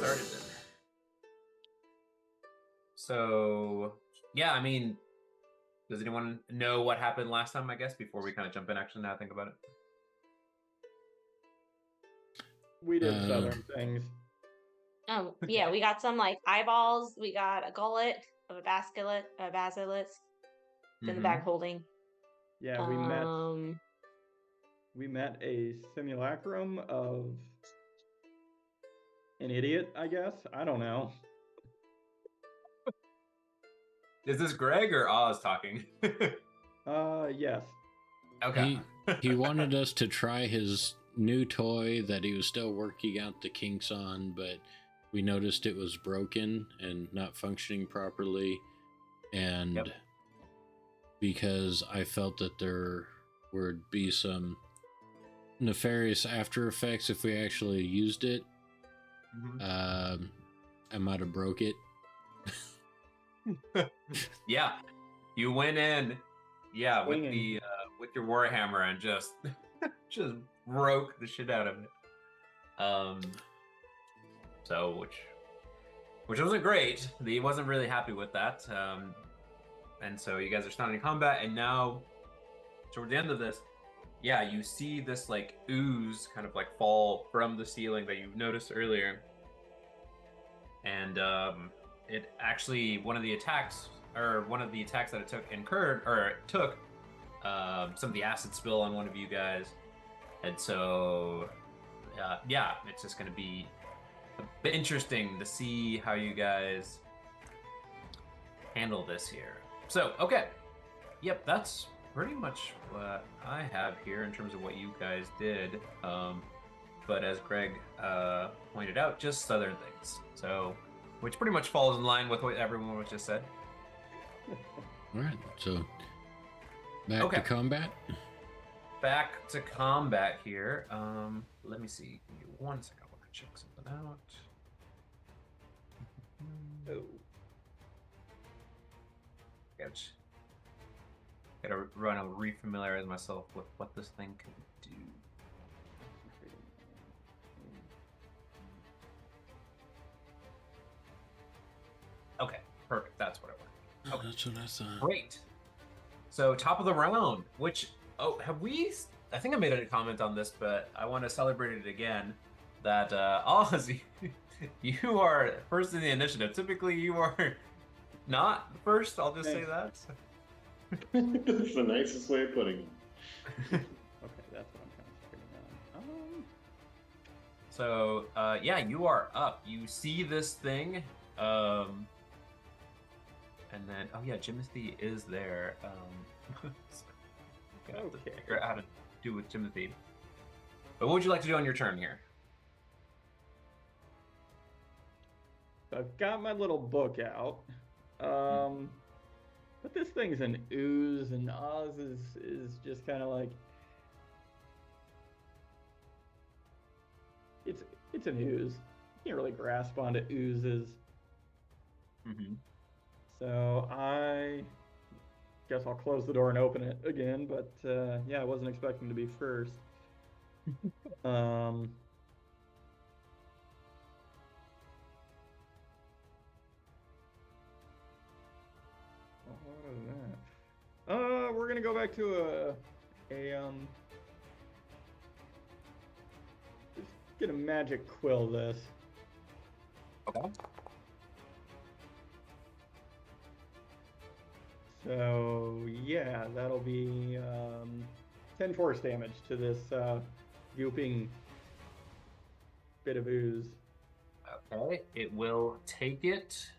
started then. So, yeah, I mean, does anyone know what happened last time, I guess, before we kind of jump in, actually, now I think about it? We did southern things. Yeah, we got some like eyeballs. We got a gullet of a basilisk in the bag holding. Yeah, we met a simulacrum of an idiot, I guess. I don't know. Is this Greg or Oz talking? Yes. Okay. He wanted us to try his new toy that he was still working out the kinks on, but we noticed it was broken and not functioning properly. And because I felt that there would be some nefarious after effects if we actually used it, I might have broke it. Yeah, you went in, with your warhammer and just broke the shit out of it. So which wasn't great. He wasn't really happy with that. And so you guys are starting combat, and now toward the end of this, you see this like ooze kind of like fall from the ceiling that you noticed earlier, and it actually one of the attacks that it took some of the acid spill on one of you guys, and so it's just going to be a bit interesting to see how you guys handle this here. So that's pretty much what I have here in terms of what you guys did, but as Greg pointed out, just southern things, so which pretty much falls in line with what everyone was just said. All right, so back to combat. Back to combat here. Let me see. Give me 1 second. I want to check something out. Gotta run and refamiliarize myself with what this thing can do. Okay, perfect. That's what I want. Okay. That's what I thought. Great. So top of the round, which have we? I think I made a comment on this, but I want to celebrate it again. That Oz, you are first in the initiative. Typically, you are not first. I'll just say that. That's the nicest way of putting it. Okay, that's what I'm kind of figuring out. So, you are up. You see this thing, and then Jimothy is there. Gonna have to figure out how to do with Jimothy. But what would you like to do on your turn here? I've got my little book out. But this thing's an ooze, and Oz is just kind of like it's an ooze. You can't really grasp onto oozes. So I guess I'll close the door and open it again. But I wasn't expecting to be first. What is that? We're gonna go back to just get a magic quill this. Okay. So that'll be 10 force damage to this gooping bit of ooze. Okay, it will take it.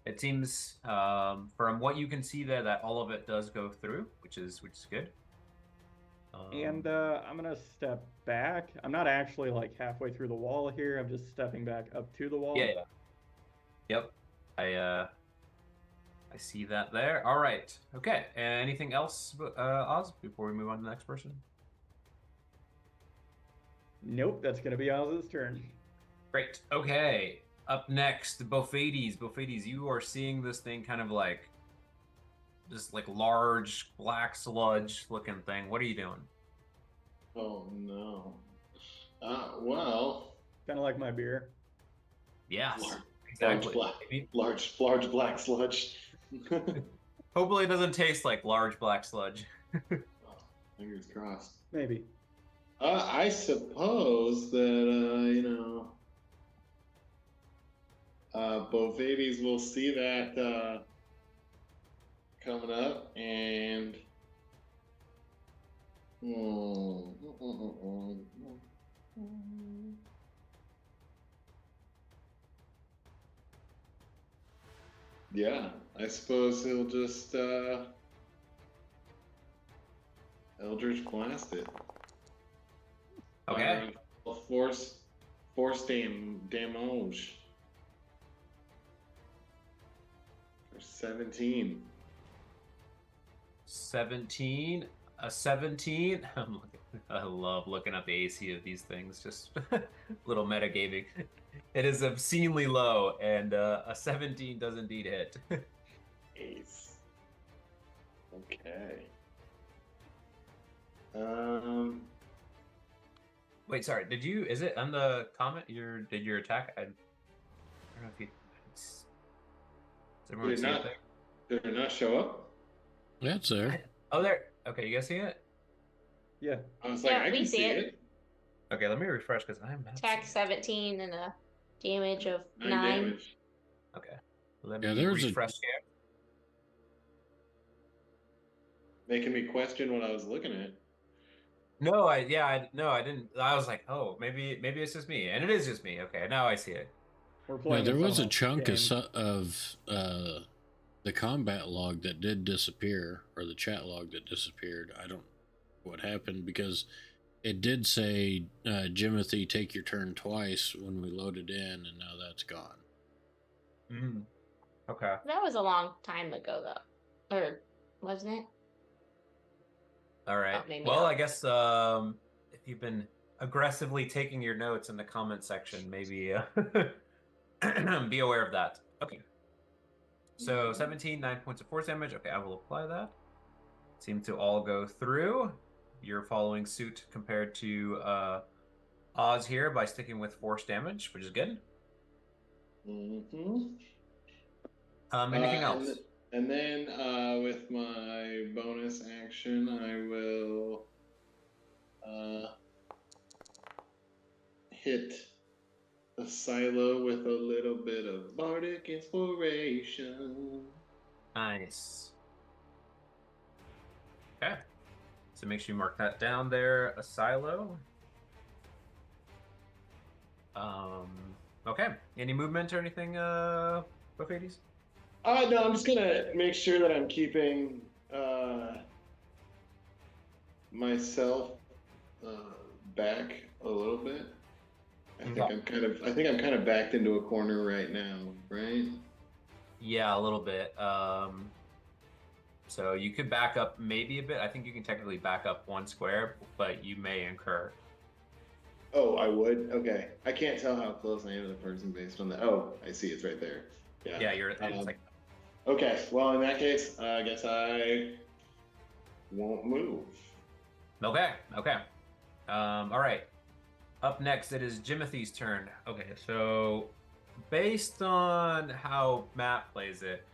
It seems, from what you can see there, that all of it does go through, which is good. And I'm gonna step back. I'm not actually like halfway through the wall here. I'm just stepping back up to the wall. Yeah. Yep. I see that there. All right. Okay. Anything else, Oz, before we move on to the next person? Nope. That's gonna be Oz's turn. Great. Okay. Up next, Bophades. Bophades, you are seeing this thing kind of like this like large black sludge looking thing. What are you doing? Oh no. Well, Kind of like my beer. Yes, large, exactly. large black sludge. Hopefully, it doesn't taste like large black sludge. Fingers crossed. Maybe. I suppose that both ladies will see that coming up, and yeah, I suppose he'll just Eldritch blast it. Okay. Force damage for 17. 17. A 17. I love looking at the AC of these things. Just little metagaming. It is obscenely low, and a 17 does indeed hit. Ace. Okay. Wait, sorry. Is it on the comment? Did your attack? I don't know if you. Does everyone see it there? Did it not show up? Yeah, it's there. Oh, there. Okay, you guys see it? Yeah. I was like, Yeah, I we can see see it. it. Okay, let me refresh because I'm not Attack seeing it. 17 and a damage of 9. Damage. Okay, let Yeah, me there's refresh here. Making me question what I was looking at. No, I didn't. I was like, oh, maybe it's just me, and it is just me. Okay, now I see it. We're Yeah, playing. there was a someone chunk else's game. of the combat log that did disappear, or the chat log that disappeared. I don't know what happened, because it did say, Jimothy, take your turn twice when we loaded in, and now that's gone. Mm. Okay. That was a long time ago, though. Or wasn't it? All right. Oh, maybe Well, not. I guess if you've been aggressively taking your notes in the comment section, maybe be aware of that. Okay. So 17, 9 points of force damage. Okay, I will apply that. Seem to all go through. You're following suit compared to Oz here by sticking with force damage, which is good. Mm-hmm. Anything else? And then with my bonus action, I will hit the silo with a little bit of bardic inspiration. Nice. Okay. So make sure you mark that down there, a silo. Okay. Any movement or anything, Buffades? No, I'm just gonna make sure that I'm keeping myself back a little bit. I think I'm kind of backed into a corner right now, right? Yeah, a little bit. So you could back up maybe a bit. I think you can technically back up 1 square, but you may incur. Oh, I would? Okay. I can't tell how close I am to the person based on that. Oh, I see. It's right there. Yeah. Yeah, it's like. Okay. Well, in that case, I guess I won't move. Okay. All right. Up next, it is Jimothy's turn. Okay, so based on how Matt plays it,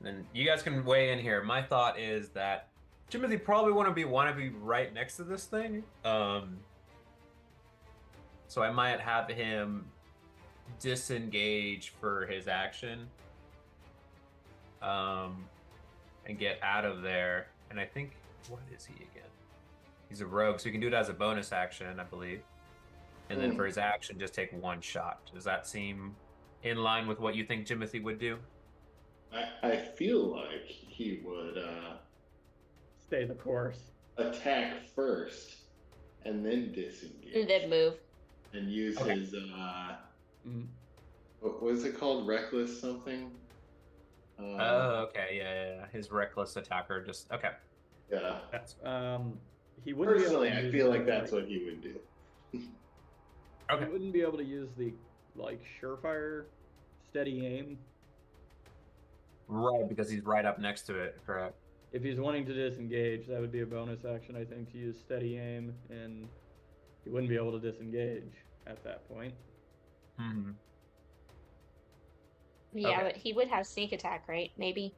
and you guys can weigh in here. My thought is that Jimothy probably want to be right next to this thing. So I might have him disengage for his action, and get out of there. And I think, what is he again? He's a rogue, so he can do it as a bonus action, I believe. And then for his action, just take 1 shot. Does that seem in line with what you think Jimothy would do? I feel like he would Stay the course. attack first and then disengage. And then move. And use his what was it called? Reckless something? Oh, okay, yeah. His reckless attacker just okay. Yeah. He wouldn't Personally, be able to I use feel the, like that's what he would do. He wouldn't be able to use the surefire steady aim. Right, because he's right up next to it, correct? If he's wanting to disengage, that would be a bonus action, I think, to use steady aim and he wouldn't be able to disengage at that point. Mm-hmm. Yeah, Okay. but he would have sneak attack, right? Maybe.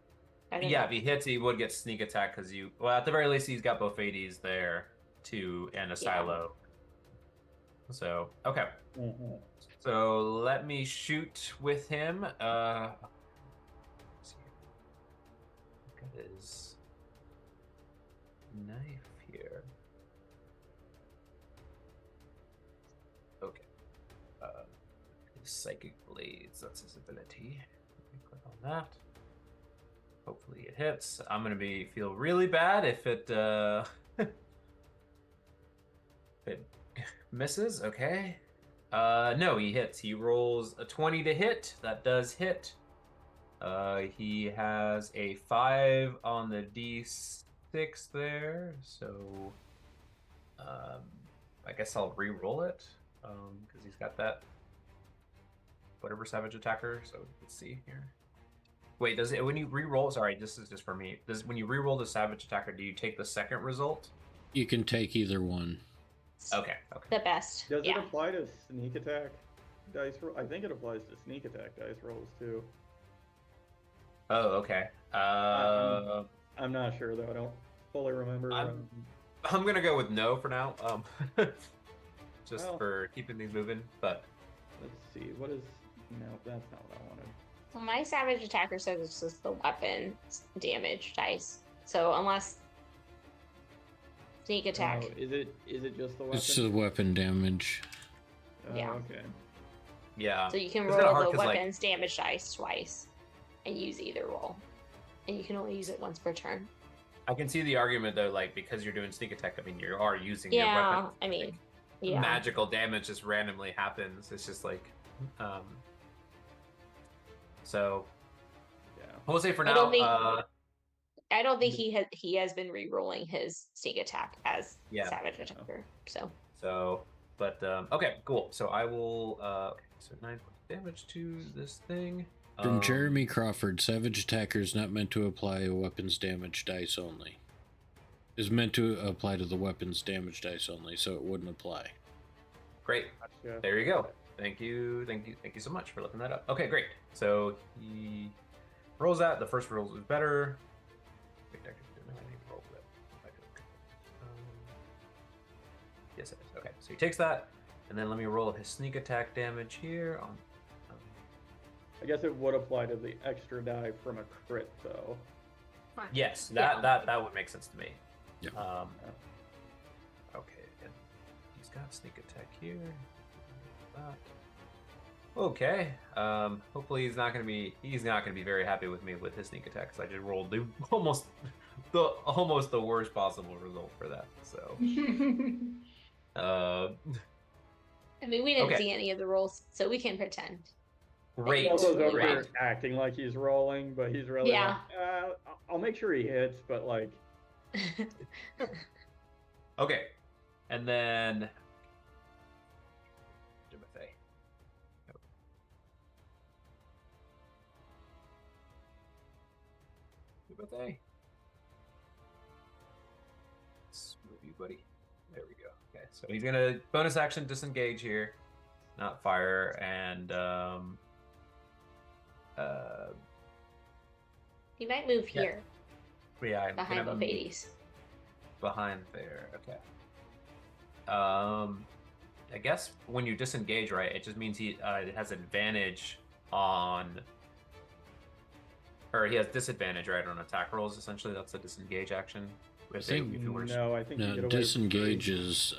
I don't Yeah, know. if he hits, he would get sneak attack because well, at the very least, he's got both ADs there too and a silo. So, okay. Mm-hmm. So let me shoot with him. Let's see. Look at his knife here. Okay. His psychic blades, that's his ability. Let me click on that. Hopefully it hits. I'm gonna feel really bad if it if it misses. Okay. No, he hits. He rolls a 20 to hit. That does hit. He has a 5 on the D6 there, so I guess I'll re-roll it because he's got that whatever savage attacker. So let's see here. Wait, does it when you re-roll? Sorry, this is just for me. When you re-roll the savage attacker, do you take the second result? You can take either one. Okay. The best. Does yeah. it apply to sneak attack dice roll? I think it applies to sneak attack dice rolls too. Oh, okay. I'm not sure though. I don't fully remember. I'm gonna go with no for now. Just for keeping these moving. But let's see. What is? No, that's not what I wanted. Well, my savage attacker says it's just the weapon damage dice. So unless sneak attack. Oh, is it just the weapon? It's the weapon damage. Yeah. Okay. Yeah. So you can It's kinda roll hard the 'cause, weapons damage dice twice, and use either roll, and you can only use it once per turn. I can see the argument though, like because you're doing sneak attack. I mean, you are using your Yeah, weapon. I mean, Like, yeah. magical damage just randomly happens. It's just like, so Yeah. we'll say for I now. don't think he has been re-rolling his sneak attack as Yeah. savage attacker. So, but okay, cool. So I will. Okay, so 9 points of damage to this thing. From Jeremy Crawford, Savage Attacker is not meant to apply a weapons damage dice only. Is meant to apply to the weapons damage dice only, so it wouldn't apply. Great. Gotcha. There you go. Thank you so much for looking that up. Okay, great. So he rolls that. The first roll is better. Yes, it is. Okay, so he takes that, and then let me roll his sneak attack damage here. I guess it would apply to the extra die from a crit, though. Yes, Yeah. that would make sense to me. Yeah. Okay, and he's got sneak attack here. That. Okay. Hopefully he's not gonna be very happy with me with his sneak attack because I just rolled almost the worst possible result for that. So. I mean, we didn't Okay. see any of the rolls, so we can pretend. Great. He goes over Great. here acting like he's rolling, but he's really Yeah. like, I'll make sure he hits, but like, Okay, and then Timothy. Timothy. Let's move you, buddy. There we go. Okay, so he's gonna bonus action disengage here, not fire, and He might move Yeah. here yeah, I'm behind gonna both move 80s. behind there. Okay. I guess when you disengage, right, it just means he has advantage on, or he has disadvantage, right, on attack rolls. Essentially, that's a disengage action. I think- if you were, no, I think you No, get away disengage with is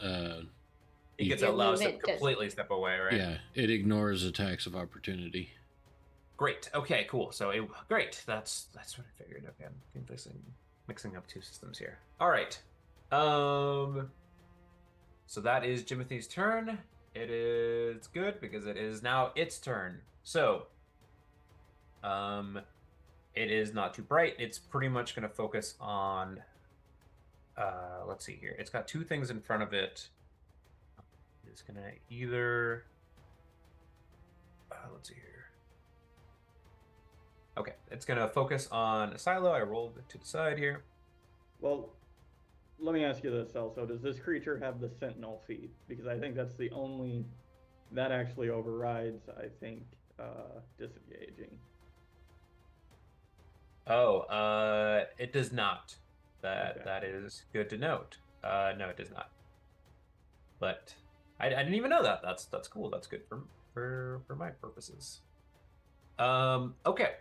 he gets Your allowed to movement does- completely step away, right? yeah, it ignores attacks of opportunity. Great. Okay. Cool. So great. That's what I figured. Okay, I'm mixing up two systems here. All right. So that is Jimothy's turn. It is good because it is now its turn. So, it is not too bright. It's pretty much going to focus on. Let's see here. It's got two things in front of it. It's going to either. Let's see here. Okay, it's gonna focus on a silo. I rolled it to the side here. Well, let me ask you this also. Does this creature have the sentinel feat? Because I think that's the only that actually overrides, I think, disengaging. Oh, it does not. That Okay. that is good to note. No, it does not. But I didn't even know that. That's cool. That's good for my purposes. Okay.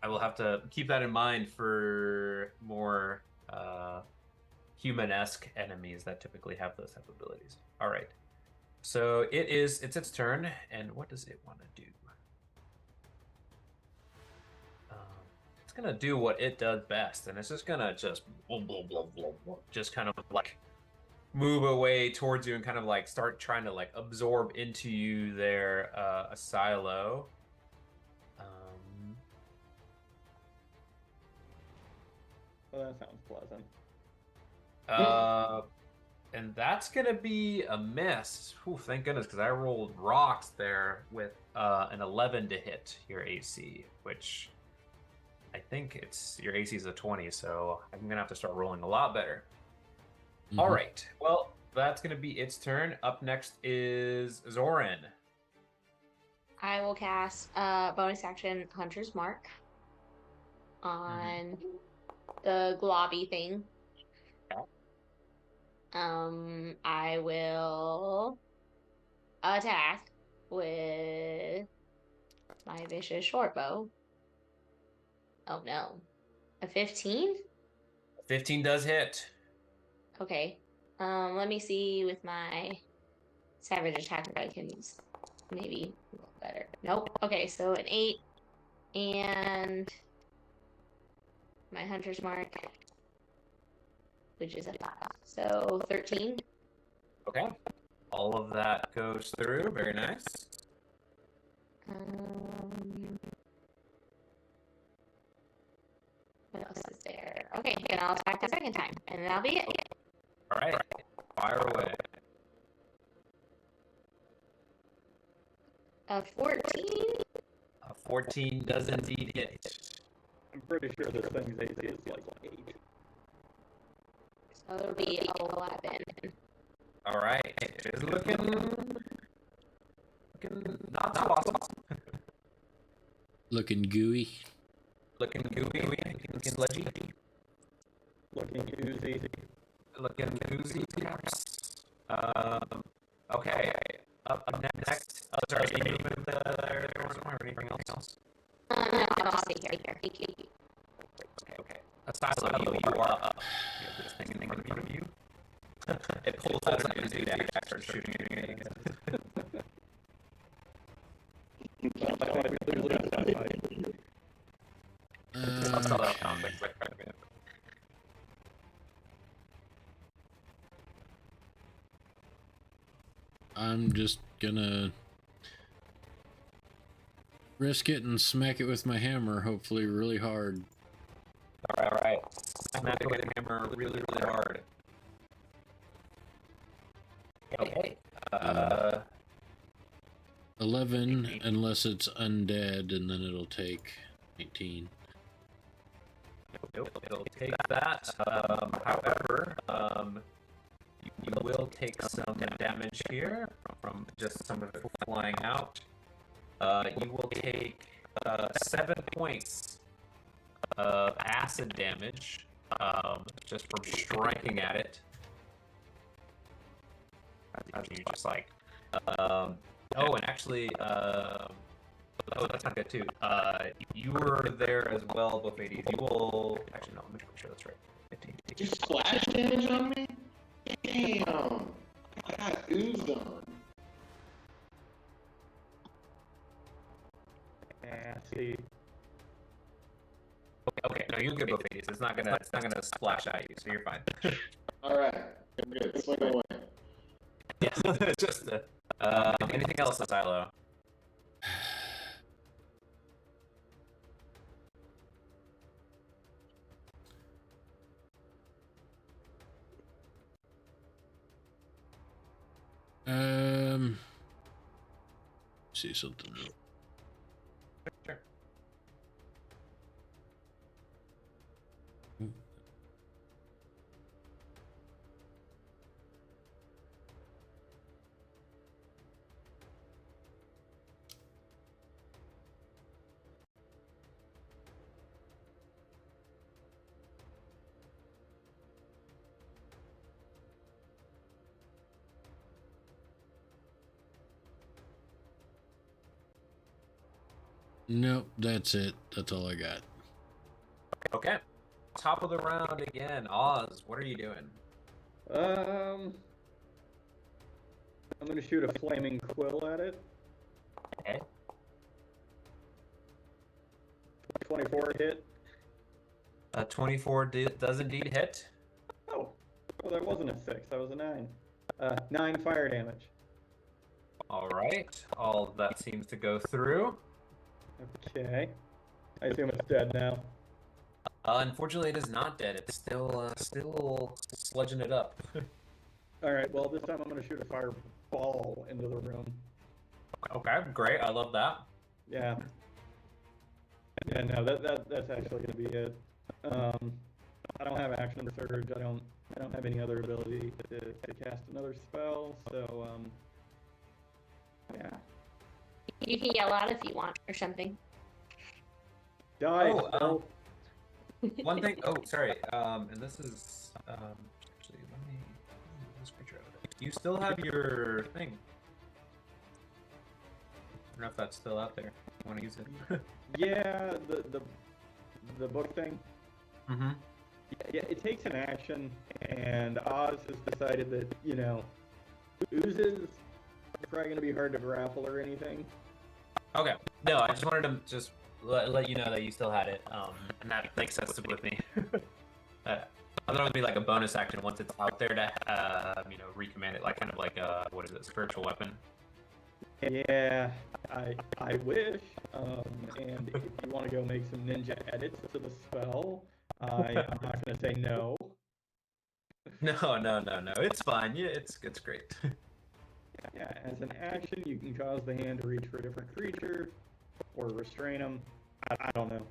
I will have to keep that in mind for more human-esque enemies that typically have those type of abilities. All right. So it's its turn, and what does it want to do? It's gonna do what it does best, and it's just gonna just blah, blah, blah, blah, blah, just kind of like move away towards you and kind of like start trying to like absorb into you there, a silo. Well, that sounds pleasant. And that's gonna be a miss. Ooh, thank goodness, because I rolled rocks there with an 11 to hit your AC, which I think your AC is a 20, so I'm gonna have to start rolling a lot better. Mm-hmm. All right, well, that's gonna be its turn. Up next is Zoran. I will cast bonus action Hunter's Mark on the globby thing. I will attack with my vicious short bow. Oh no. A 15? 15 does hit. Okay. Let me see with my savage attack if I can maybe roll better. Nope. Okay, so an 8 and my Hunter's Mark, which is a 5. So 13. Okay. All of that goes through. Very nice. What else is there? Okay, and I'll attack the second time, and that'll be it. All right. Fire away. A 14? A 14 does indeed hit. I'm pretty sure this thing's AC is like 8. So it'll be 11. All right. It is looking not so awesome. Looking gooey. Looking gooey. Looking sludgy. Looking oozy. Looking oozy, perhaps. Okay. Up next. Oh, sorry. Can you move the or anything else? No, I'll stay here. Okay. Asilo, you are up. You have this thing in front of you. It pulls out an Uzi and starts shooting at you. I'm just gonna risk it and smack it with my hammer, hopefully really hard. All right. Smack it with the hammer really hard. Okay. 11, unless it's undead, and then it'll take 19. Nope, it'll take that. However, you will take some damage here from just some of it flying out. You will take 7 points of acid damage just from striking at it. As you just like, oh, and actually, oh, that's not good too. You were there as well, both ADs. You will actually no. Let me make sure that's right. 15. You splash damage on me? Damn! I got oozed on. Yeah, see. Okay, no, you'll get both ADs. It's not gonna splash at you, so you're fine. All right, good. Swing away. Yes, just anything else, Asilo? See something. Sure. Nope, that's it. That's all I got. Okay. Top of the round again. Oz, what are you doing? I'm gonna shoot a flaming quill at it. Okay. 24 hit. 24 does indeed hit. Oh, that wasn't a 6. That was a 9. 9 fire damage. All right. All of that seems to go through. Okay. I assume it's dead now. Unfortunately, it is not dead. It's still sludging it up. All right. Well, this time I'm gonna shoot a fireball into the room. Okay, great. I love that. Yeah. Yeah. No, that's actually gonna be it. I don't have action surge. I don't have any other ability to cast another spell. So yeah. You can yell out if you want or something. Die. Oh, one thing. Oh, sorry. And this is actually let me move this creature out of it. You still have your thing. I don't know if that's still out there. I want to use it. Yeah, the book thing. Mm-hmm. Yeah, it takes an action, and Oz has decided that, oozes are probably going to be hard to grapple or anything. Okay. No, I just wanted to just let you know that you still had it. And that makes sense with me. I thought it would be like a bonus action once it's out there to, recommand it, like kind of like a, what is it, spiritual weapon? Yeah, I wish. And if you want to go make some ninja edits to the spell, I'm not going to say no. No. It's fine. Yeah, it's great. Yeah, as an action, you can cause the hand to reach for a different creature, or restrain them. I don't know.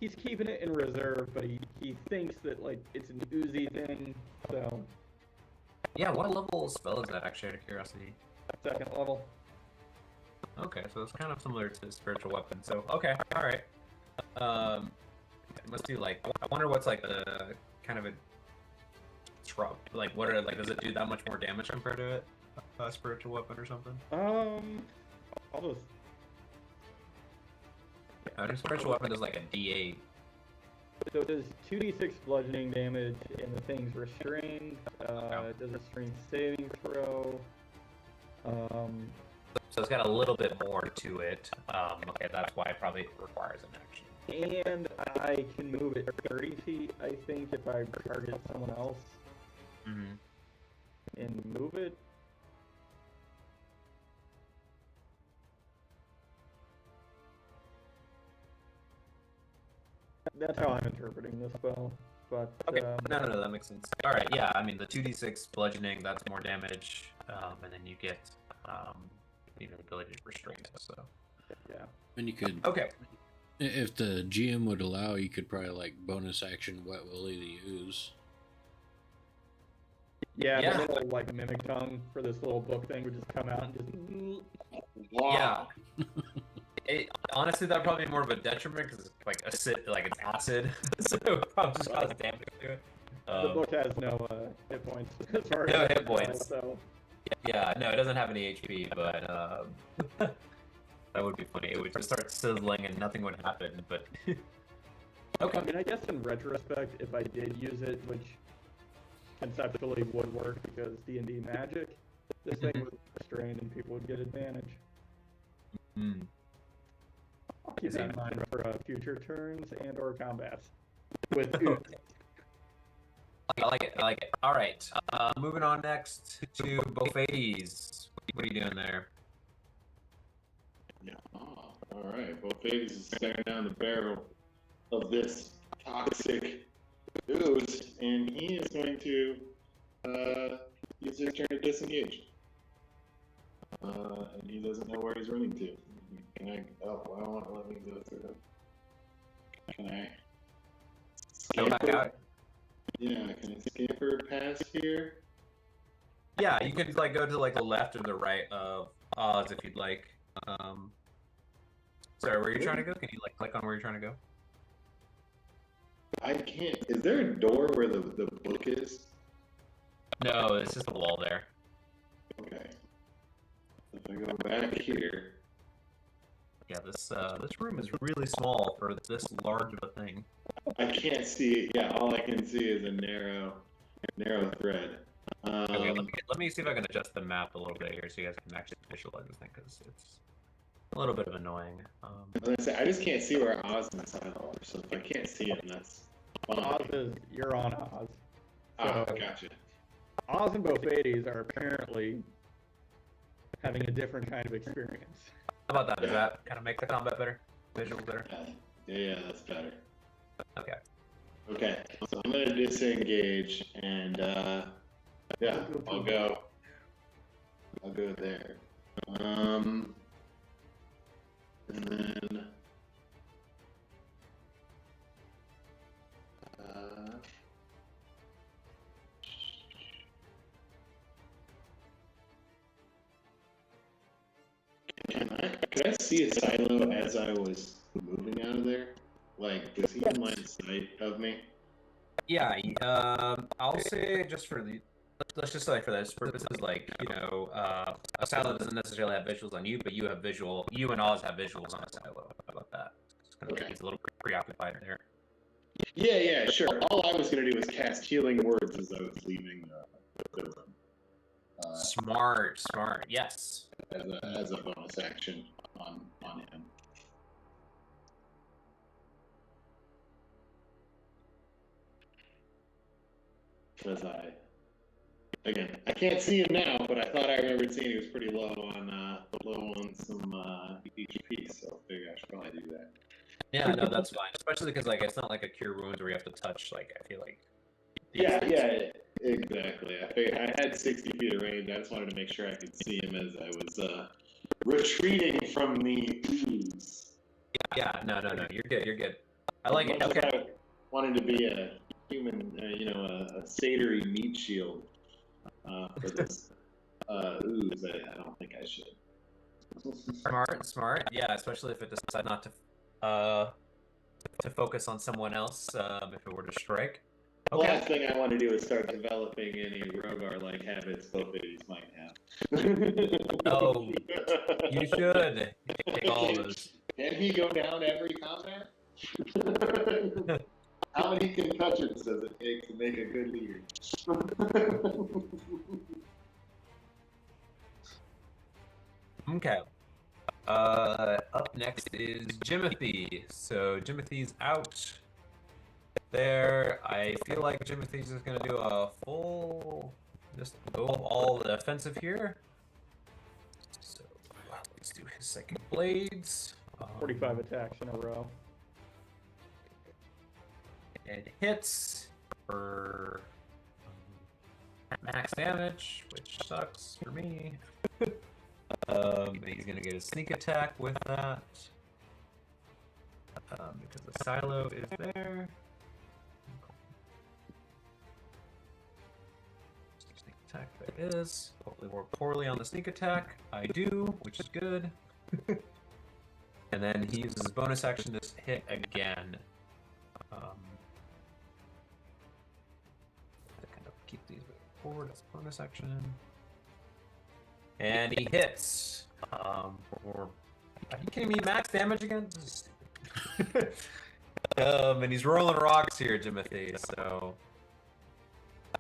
He's keeping it in reserve, but he thinks that, like, it's an oozy thing, so... Yeah, what level spell is that, actually, out of curiosity? 2nd level. Okay, so it's kind of similar to spiritual weapon. So, okay, alright. It must do, like, I wonder what's, like, the kind of a... Like, what are, like, does it do that much more damage compared to it? A spiritual weapon or something? I'll just... I know spiritual weapon does, like, a D8. So it does 2d6 bludgeoning damage, and the thing's restrained. It does a strength saving throw. So it's got a little bit more to it. Okay, that's why it probably requires an action. And I can move it 30 feet, I think, if I target someone else. Mm-hmm. And move it. That's how I'm interpreting this spell. But okay, no, that makes sense. All right, yeah, I mean the 2d6 bludgeoning, that's more damage, and then you get the ability to restrain it. So yeah, and you could. Okay. If the GM would allow, you could probably like bonus action Wet Willy the ooze. Yeah, the little like mimic tongue for this little book thing would just come out and just. Wow. Yeah. Honestly, that'd probably be more of a detriment because it's like it's acid, so it would probably just cause damage to it. The book has no hit points. As far as no hit points. So. Yeah, no, it doesn't have any HP, but that would be funny. It would just start sizzling and nothing would happen. But okay. I mean, I guess in retrospect, if I did use it, which conceptually would work because D&D magic, this thing would restrain and people would get advantage. Mm. I'll keep that in mind for future turns and or combats. With I like it. All right, moving on next to Bofades. What are you doing there? Yeah. Oh, all right. Well, Fades is staring down the barrel of this toxic ooze, and he is going to use his turn to disengage. And he doesn't know where he's running to. Can I? Oh, well, I won't let me go through. Can I? Go back out. Yeah, can I scamper past here? Yeah, you can like go to like the left or the right of Oz if you'd like. Sorry, where are you trying to go? Can you like click on where you're trying to go? I can't. Is there a door where the book is? No, it's just a wall there. Okay. If I go back here, Yeah, this room is really small for this large of a thing. I can't see. Yeah, all I can see is a narrow thread. Okay, let me see if I can adjust the map a little bit here so you guys can actually visualize this thing because it's a little bit of annoying. I was gonna say, I just can't see where Oz and Silo are. So if I can't see him, that's fine. Oz is, you're on Oz. Ah, So, gotcha. Oz and Bophades are apparently having a different kind of experience. How about that? Does that kind of make the combat better? Visual better? Yeah, that's better. Okay. Okay, so I'm gonna disengage and yeah, I'll go there. And then could I see a Silo as I was moving out of there? Like, was he in line of sight of me? Yeah, I'll say just for the let's just say for this purposes, like, you know, a silo doesn't necessarily have visuals on you, but you and Oz have visuals on a silo. How about that? Okay. He's a little preoccupied there. Yeah, sure. All I was gonna do was cast healing words as I was leaving the room. Smart, yes. As a bonus action on him. Because I can't see him now, but I thought I remembered seeing he was pretty low on some HP, so I figured I should probably do that. Yeah, no, that's fine. Especially because like it's not like a cure wounds where you have to touch. Like I feel like. Yeah, exactly. I had 60 feet of range. I just wanted to make sure I could see him as I was retreating from the ooze. Yeah, no, you're good. I like it. Okay. I wanted to be a human, a satyry meat shield for this ooze. I don't think I should. Smart. Yeah, especially if it decides not to focus on someone else if it were to strike. The Okay. last thing I want to do is start developing any Rogar-like habits both babies might have. Oh, you should take all of those. Can he go down every combat? How many concussions does it take to make a good leader? Okay. Up next is Jimothy. So Jimothy's out there. I feel like Jimothy's just gonna do a full, just go all the offensive here. So let's do his second blades. 45 attacks in a row. It hits for max damage, which sucks for me. But he's gonna get a sneak attack with that because the silo is there. Sneak attack there is. Hopefully work poorly on the sneak attack. I do, which is good. And then he uses his bonus action to hit again. Kind of keep these forward as bonus action. And he hits. Are you kidding me? Max damage again? This is stupid. And he's rolling rocks here, Jimothy. So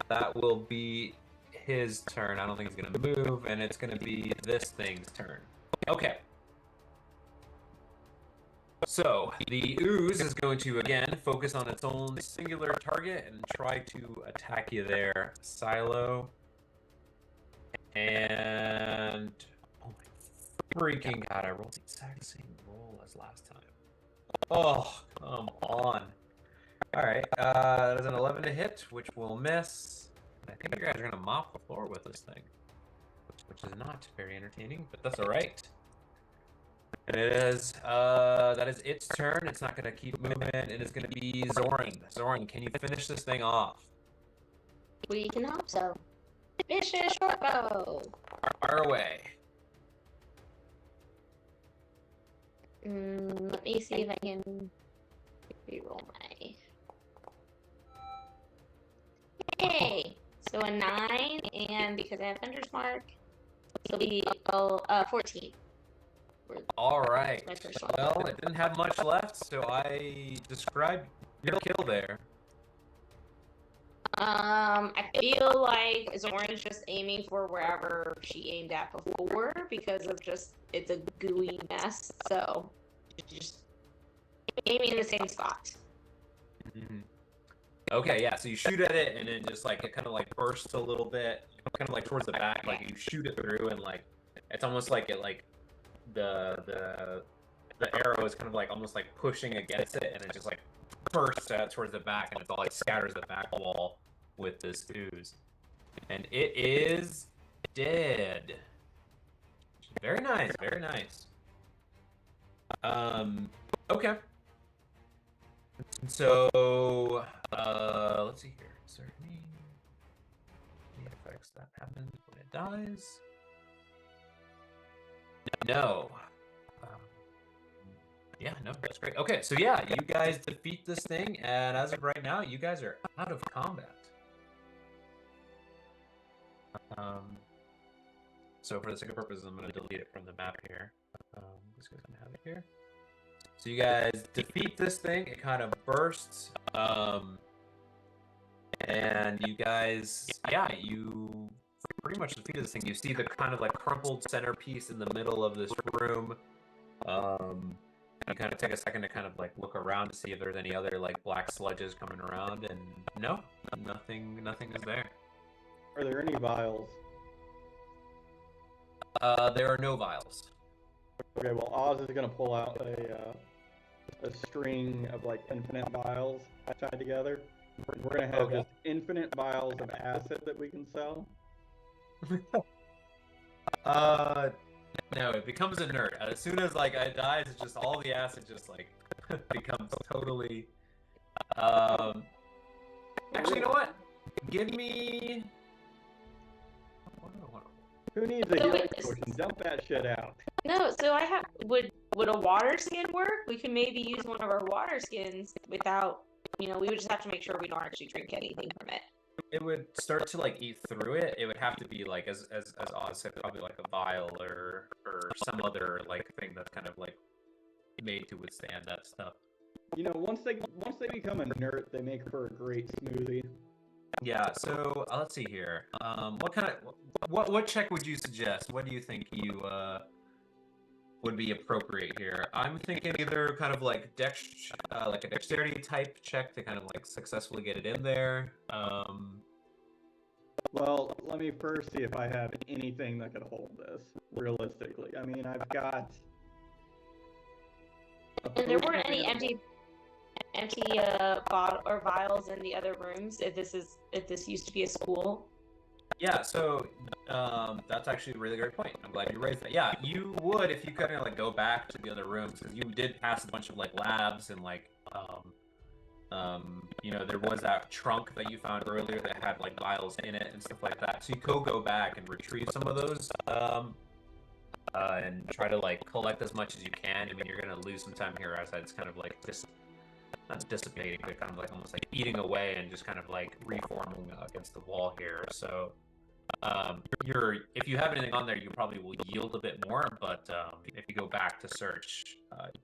that will be his turn. I don't think he's gonna move, and it's gonna be this thing's turn. Okay. So the ooze is going to again focus on its own singular target and try to attack you there, Silo. And oh my freaking god, I rolled the exact same roll as last time. Oh, come on. Alright, that is an 11 to hit, which will miss. I think you guys are gonna mop the floor with this thing. Which is not very entertaining, but that's alright. And it is that is its turn. It's not gonna keep moving. It is gonna be Zoran. Zoran, can you finish this thing off? We can hope so. Vicious short bow. Fire away. Let me see if I can reroll my. Hey, so a 9, and because I have Thunder's Mark, it'll be 14. All right. My first one. Well, it didn't have much left, so I described your kill there. I feel like Zoran's just aiming for wherever she aimed at before because of just it's a gooey mess. So just aiming in the same spot. Mm-hmm. Okay, yeah. So you shoot at it, and then just like it kind of like bursts a little bit, kind of like towards the back. Like you shoot it through, and like it's almost like it like the arrow is kind of like almost like pushing against it, and it just like bursts out towards the back, and it's all like scatters the back wall with this ooze, and it is dead. Very nice, very nice. Okay. So let's see here. Is there any effects that happen when it dies? No. Yeah, no, that's great. Okay, so yeah, you guys defeat this thing, and as of right now, you guys are out of combat. So for the sake of purposes, I'm going to delete it from the map here. Just because I'm going to have it here. So you guys defeat this thing. It kind of bursts. And you guys, yeah, you pretty much defeated this thing. You see the kind of like crumpled centerpiece in the middle of this room. You kind of take a second to kind of like look around to see if there's any other like black sludges coming around, and no, nothing is there. Are there any vials? There are no vials. Okay, well, Oz is gonna pull out a string of like infinite vials tied together. We're gonna have just infinite vials of acid that we can sell. No, it becomes inert. As soon as like it dies, it's just all the acid just like becomes totally. Actually, you know what? Give me. Who needs a healing potion? Dump that shit out. No, so I have. Would a water skin work? We can maybe use one of our water skins without. We would just have to make sure we don't actually drink anything from it. It would start to like eat through it. It would have to be like as Oz said, probably like a vial or some other like thing that's kind of like made to withstand that stuff. Once they become inert, they make for a great smoothie. Yeah. So let's see here. What check would you suggest? What do you think you would be appropriate here? I'm thinking either kind of like like a dexterity type check to kind of like successfully get it in there. Well, let me first see if I have anything that could hold this realistically. I mean, I've got. And there weren't any empty bottle or vials in the other rooms. If this used to be a school. Yeah, so that's actually a really great point. I'm glad you raised that. Yeah, you would if you kind of like go back to the other rooms, because you did pass a bunch of like labs and like there was that trunk that you found earlier that had like vials in it and stuff like that. So you could go back and retrieve some of those and try to like collect as much as you can. I mean, you're gonna lose some time here as it's kind of like not dissipating, but kind of like almost like eating away and just kind of like reforming against the wall here. So if you have anything on there, you probably will yield a bit more, but if you go back to search,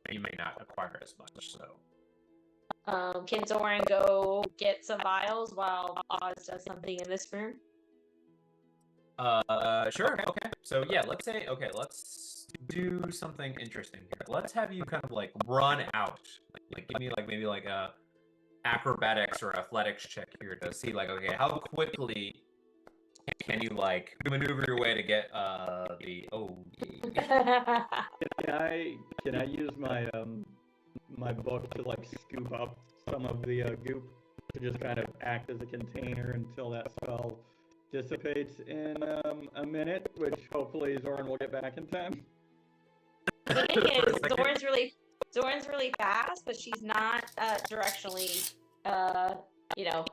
you may not acquire as much. So can Zoran go get some vials while Oz does something in this room? Sure. Okay. So yeah, let's do something interesting here. Let's have you kind of like run out. Like give me like maybe like a acrobatics or athletics check here to see like, okay, how quickly can you like maneuver your way to get Can I use my book to like scoop up some of the goop to just kind of act as a container until that spell dissipates in a minute, which hopefully Zoran will get back in time. The thing is, Zoran's really fast, but she's not directionally.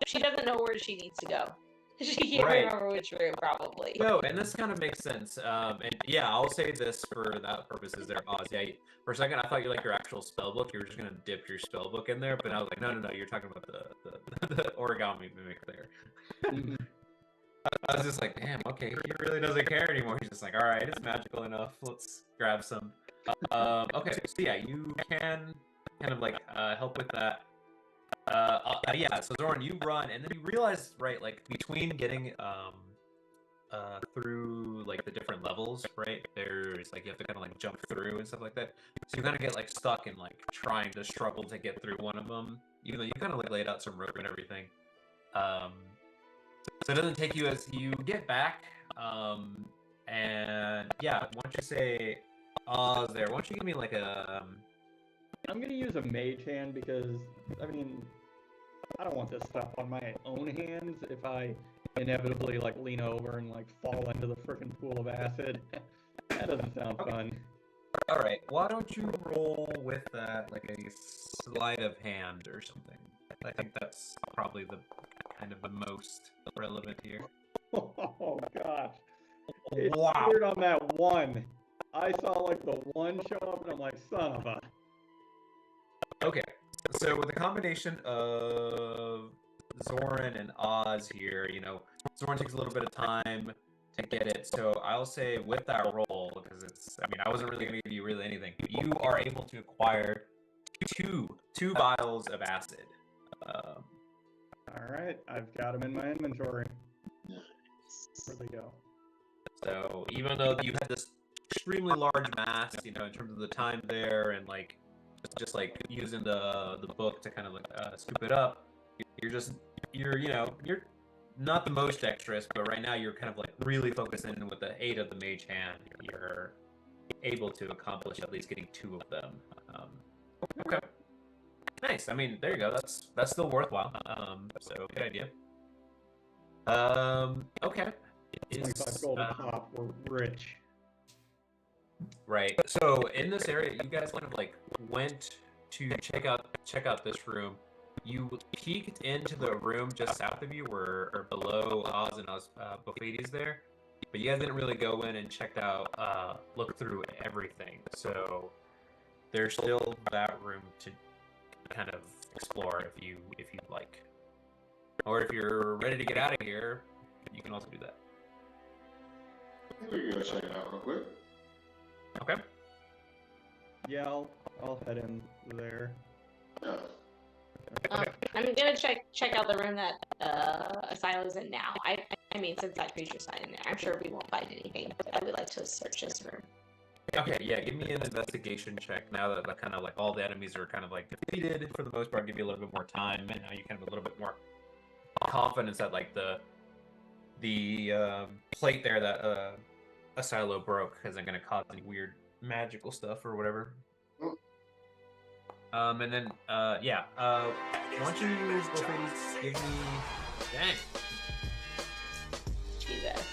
She doesn't know where she needs to go. She can't remember which room, probably. No, and this kind of makes sense. And yeah, I'll say this for that purposes there, Oz. Yeah, for a second, I thought you like your actual spell book. You were just gonna dip your spell book in there, but I was like, no, you're talking about the origami mimic there. I was just like, damn, okay, he really doesn't care anymore. He's just like, all right, it's magical enough. Let's grab some. Okay, so yeah, you can kind of like help with that. Yeah, so Zoran, you run, and then you realize, right, like between getting through like the different levels, right? There's like you have to kind of like jump through and stuff like that. So you kind of get like stuck in like trying to struggle to get through one of them, even though you kind of like laid out some rope and everything. Um, so it doesn't take you as you get back. And yeah, why don't you say Oz there? Why don't you give me like a I'm gonna use a mage hand because, I mean, I don't want this stuff on my own hands if I inevitably like lean over and like fall into the frickin' pool of acid. That doesn't sound fun. All right, why don't you roll with that like a sleight of hand or something? I think that's probably the kind of the most relevant here. Oh gosh. It's Wow. weird on that one. I saw like the one show up and I'm like, son of a. Okay, so with a combination of Zoran and Oz here, you know, Zoran takes a little bit of time to get it. So I'll say with that roll, because it's, I mean, I wasn't really going to give you really anything. You are able to acquire two vials of acid. All right, I've got them in my inventory. Where'd they go? So even though you had this extremely large mass, you know, in terms of the time there, and like just like using the book to kind of like scoop it up, you're you know you're not the most dexterous, but right now you're kind of like really focusing in with the aid of the mage hand. You're able to accomplish at least getting two of them. Okay, nice. I mean, there you go. That's still worthwhile. So good idea. Okay. 25 gold a pop. We're rich. Right. So in this area, you guys kind of like went to check out this room. You peeked into the room just south of you, or below Oz and Bofades there, but you guys didn't really go in and checked out, look through everything. So there's still that room to kind of explore if you'd like, or if you're ready to get out of here, you can also do that. I think we can go check it out real quick. Okay. Yeah, I'll head in there. Yeah. I'm gonna check out the room that Asilo is in now. I mean, since that creature's not in there, I'm sure we won't find anything. But I would like to search this room. Okay, yeah, give me an investigation check now that kind of like all the enemies are kind of like defeated for the most part. Give you a little bit more time, and now you kind of a little bit more confidence that like the plate there that Asilo broke isn't going to cause any weird magical stuff or whatever. And then yeah, why don't you please give me dang. Jesus.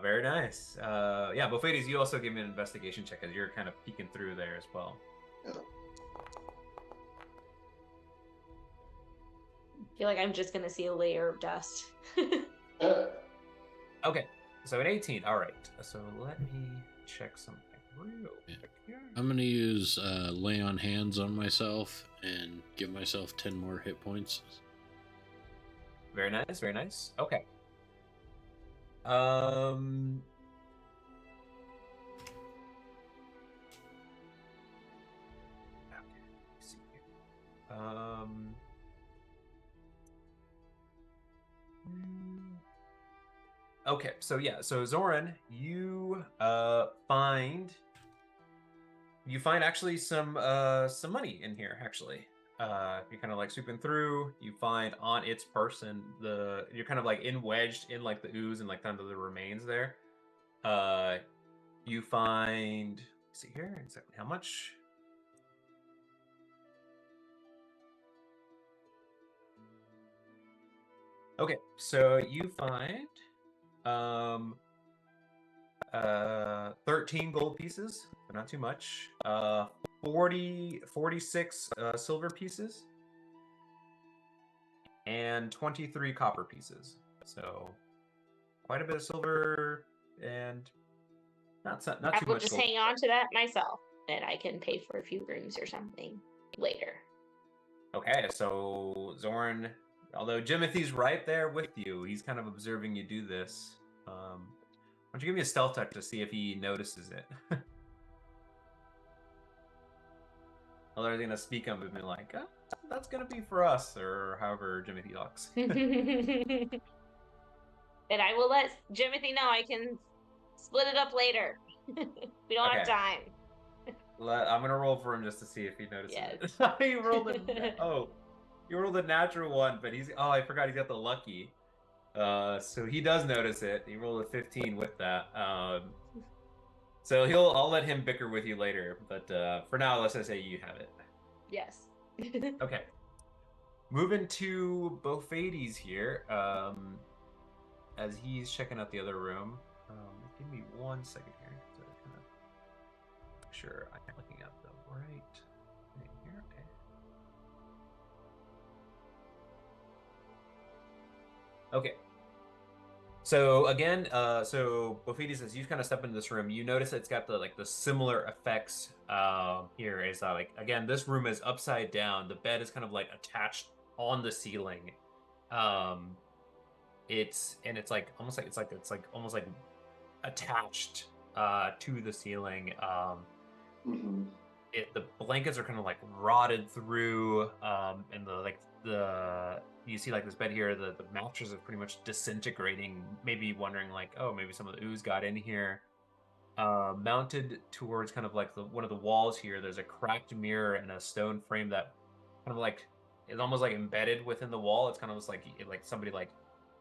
Very nice. Yeah, Bofades, you also give me an investigation check as you're kind of peeking through there as well. Yeah. I feel like I'm just gonna see a layer of dust. Okay, so an 18. All right. So let me check something real quick here. I'm gonna use lay on hands on myself and give myself 10 more hit points. Very nice. Very nice. Okay. Let's see here. Okay, so yeah, so Zoran, you find actually some money in here actually. You're kind of like swooping through, you find on its person you're kind of like wedged in like the ooze and like kind of the remains there. You find, let's see here exactly how much. Okay, so you find 13 gold pieces, but not too much. 46 silver pieces, and 23 copper pieces. So quite a bit of silver and not too much. I will just hang on to that myself, and I can pay for a few rooms or something later. Okay, so Zoran, although Jimothy's right there with you, he's kind of observing you do this. Why don't you give me a stealth check to see if he notices it? Others are gonna speak up and be like, "That's gonna be for us," or however Jimothy talks. And I will let Jimothy know I can split it up later. We don't have Okay. time. I'm gonna roll for him just to see if he notices Yes. it. He rolled you rolled a natural one, but I forgot he's got the lucky. So he does notice it. He rolled a 15 with that. So I'll let him bicker with you later, but for now, let's just say you have it. Yes. Okay. Moving to Bophades here, as he's checking out the other room. Give me 1 second here to kind of make sure I'm looking at the right thing here. Okay. Okay. So again, so Bophades, as you kind of step into this room, you notice it's got the similar effects here. Is like again, this room is upside down. The bed is kind of like attached on the ceiling. It's like almost like it's like almost like attached to the ceiling. The blankets are kind of like rotted through, and the you see like this bed here, the mattress is pretty much disintegrating. Maybe wondering like, oh, maybe some of the ooze got in here. Mounted towards kind of like one of the walls here, there's a cracked mirror and a stone frame that kind of like is almost like embedded within the wall. It's kind of like somebody like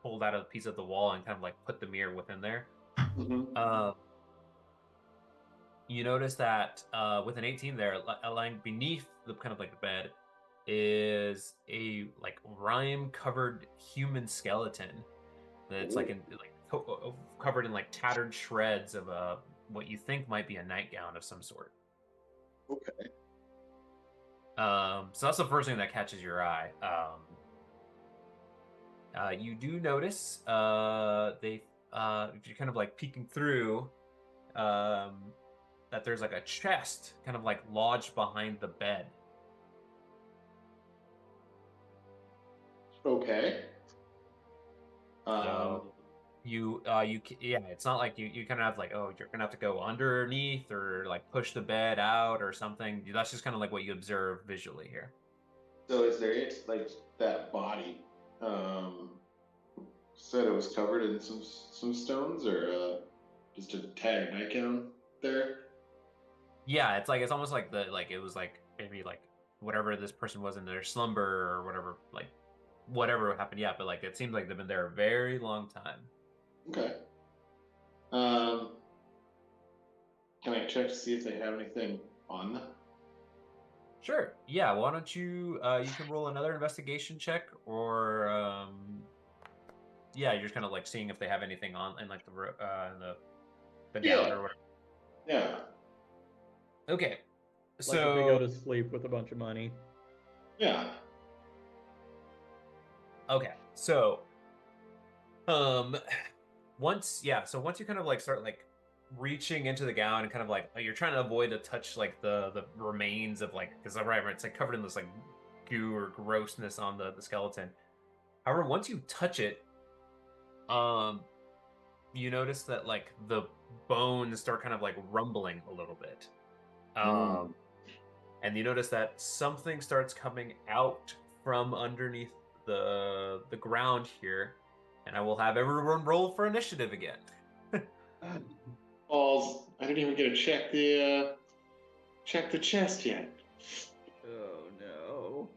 pulled out a piece of the wall and kind of like put the mirror within there. You notice that with an 18 there, lying beneath the kind of like the bed, is a like rime covered human skeleton that's covered in like tattered shreds of what you think might be a nightgown of some sort. Okay. So that's the first thing that catches your eye. You do notice if you're kind of like peeking through, that there's like a chest kind of like lodged behind the bed. Okay. So it's not like you kind of have like, oh, you're gonna have to go underneath or like push the bed out or something. That's just kind of like what you observe visually here. So is there like that body? Said it was covered in some stones, or just a tattered nightgown there? Yeah, it's almost like it was like maybe like whatever this person was in their slumber or whatever happened. Yeah, but like it seems like they've been there a very long time. Okay. Can I check to see if they have anything on them? Sure. Yeah. Why don't you can roll another investigation check, or yeah, you're just kind of like seeing if they have anything on in like the gown or whatever. Yeah. Okay. Like if they go to sleep with a bunch of money. Yeah. Okay. So once you kind of like start like reaching into the gown and kind of like you're trying to avoid to touch like the remains of like, because right, it's like covered in this like goo or grossness on the skeleton. However, once you touch it, you notice that like the bones start kind of like rumbling a little bit. And you notice that something starts coming out from underneath the ground here, and I will have everyone roll for initiative again. Balls! I didn't even get to check the chest yet. Oh no!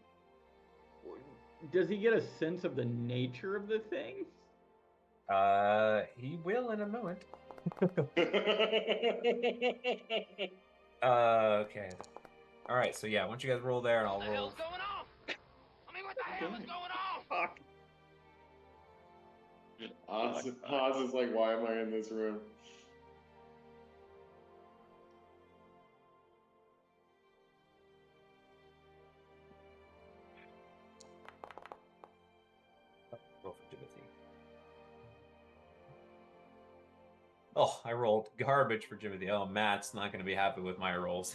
Does he get a sense of the nature of the thing? He will in a moment. Okay. All right. So yeah, once you guys roll there, and I'll roll. What the hell's going on? I mean, what the hell is going on? Fuck. Oz is like, why am I in this room? Roll for Jimothy. Oh, I rolled garbage for Jimothy. Oh, Matt's not going to be happy with my rolls.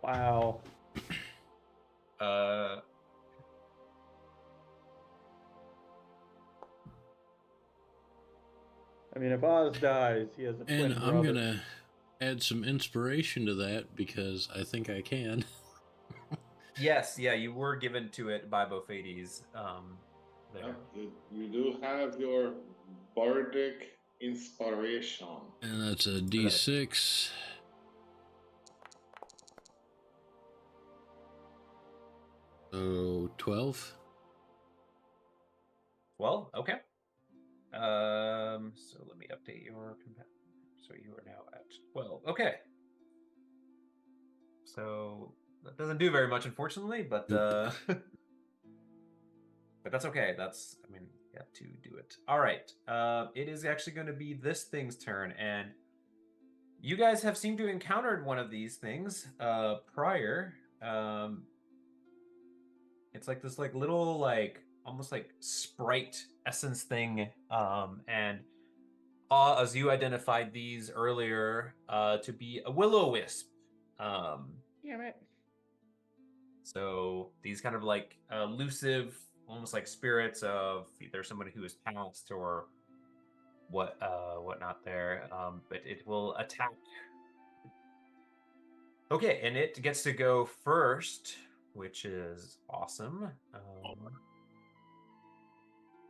Wow. I mean, if Oz dies, he has a twin And brother. add some inspiration to that because I think I can. Yes, yeah, you were given to it by Bophades. There. You do have your bardic inspiration. And that's a D6. So 12. 12? Okay. So let me update your so you are now at 12. Okay. So that doesn't do very much, unfortunately, but but that's okay. That's, I mean, you have to do it. All right. It is actually going to be this thing's turn, and you guys have seemed to have encountered one of these things prior. It's like this like little like almost like sprite essence thing, and as you identified these earlier to be a will-o-wisp. Damn it. So these kind of like elusive, almost like spirits of either somebody who is passed or whatnot there. But it will attack. Okay, and it gets to go first, which is awesome. Bummer.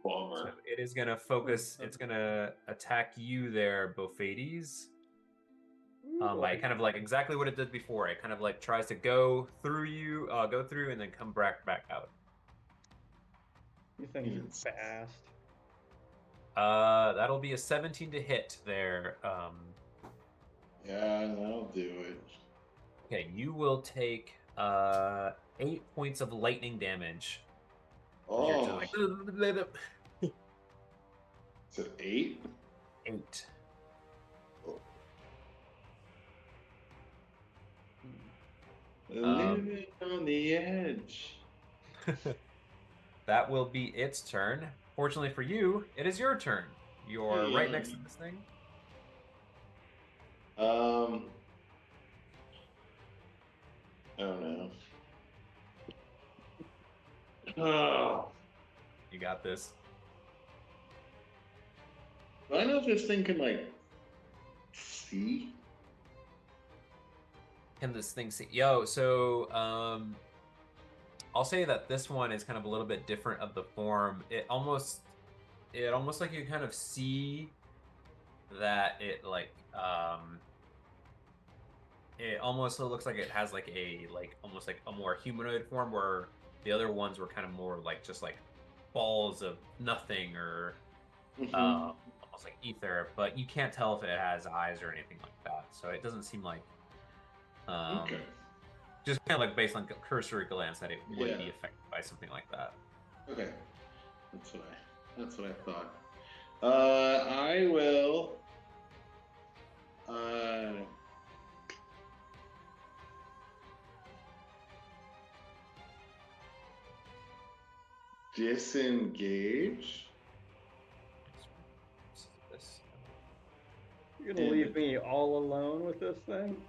So it is going to focus. It's going to attack you there, Bophades. Like kind of like exactly what it did before. It kind of like tries to go through you, go through, and then come back out. These things are fast. That'll be a 17 to hit there. Yeah, that'll do it. Okay, you will take 8 points of lightning damage. Oh, Like, is it 8? 8. Living on the edge. That will be its turn. Fortunately for you, it is your turn. You're right next to this thing. I don't know. Oh. You got this. Do I know if this thing can, like, see? Can this thing see? Yo, so I'll say that this one is kind of a little bit different of the form. It almost like you kind of see that it like it almost looks like it has like a like almost like a more humanoid form, where the other ones were kind of more like just like balls of nothing or almost like ether, but you can't tell if it has eyes or anything like that. So it doesn't seem like Okay. just kind of like based on cursory glance that it would Yeah. be affected by something like that. Okay. That's what I thought. I will disengage. You're gonna leave me all alone with this thing?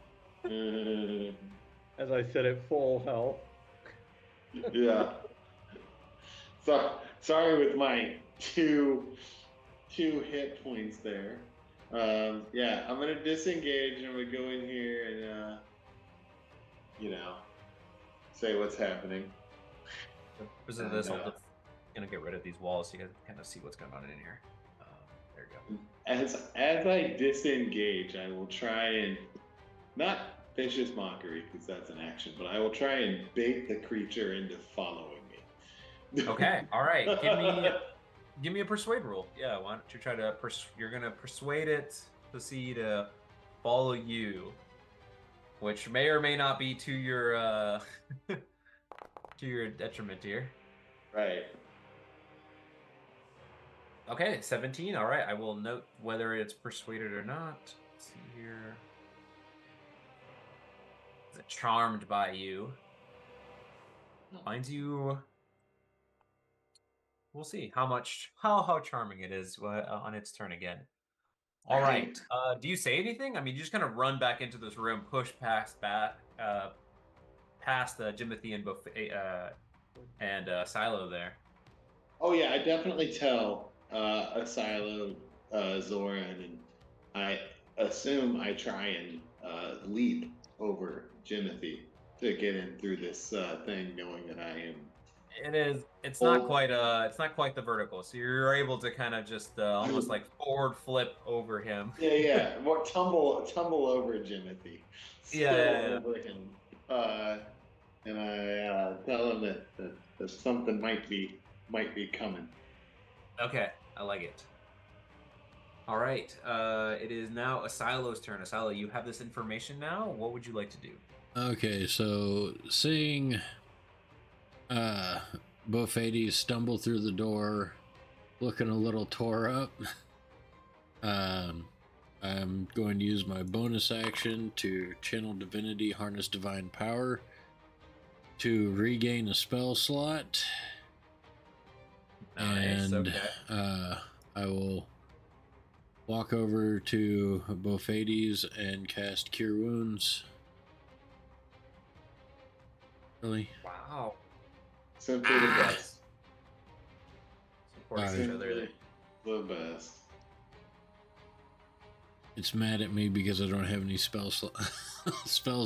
As I sit at full health. Yeah. So sorry with my two hit points there. Yeah, I'm gonna disengage and I'm gonna go in here and say what's happening. Because of this, I'm gonna get rid of these walls so you guys can kind of see what's going on in here. There you go. As I disengage, I will try and not vicious mockery because that's an action, but I will try and bait the creature into following me. Okay, all right. Give me a persuade roll. Yeah, why don't you try to you're gonna persuade it to follow you, which may or may not be to your to your detriment here. Right. Okay, 17. All right, I will note whether it's persuaded or not. Let's see here. Is it charmed by you? Finds you. We'll see how charming it is on its turn again. All right. Do you say anything? I mean, you just kind of run back into this room, push past Jimothy and Silo there. Oh yeah, I definitely tell Silo, Zoran, and I assume I try and leap over Jimothy to get in through this thing, knowing that I am. It is. It's Oh. not quite. It's not quite the vertical. So you're able to kind of just almost like forward flip over him. Yeah. More tumble over Jimothy. Yeah. Over him. And I tell him that something might be coming. Okay, I like it. All right. It is now Asilo's turn. Asilo, you have this information now. What would you like to do? Okay, so seeing Buffetti stumble through the door, looking a little tore up, I'm going to use my bonus action to channel divinity, harness divine power to regain a spell slot. Nice, And okay. I will walk over to Buffetti's and cast Cure Wounds. Really? Wow. Simply the best. Supporting each other there. The best. It's mad at me because I don't have any spells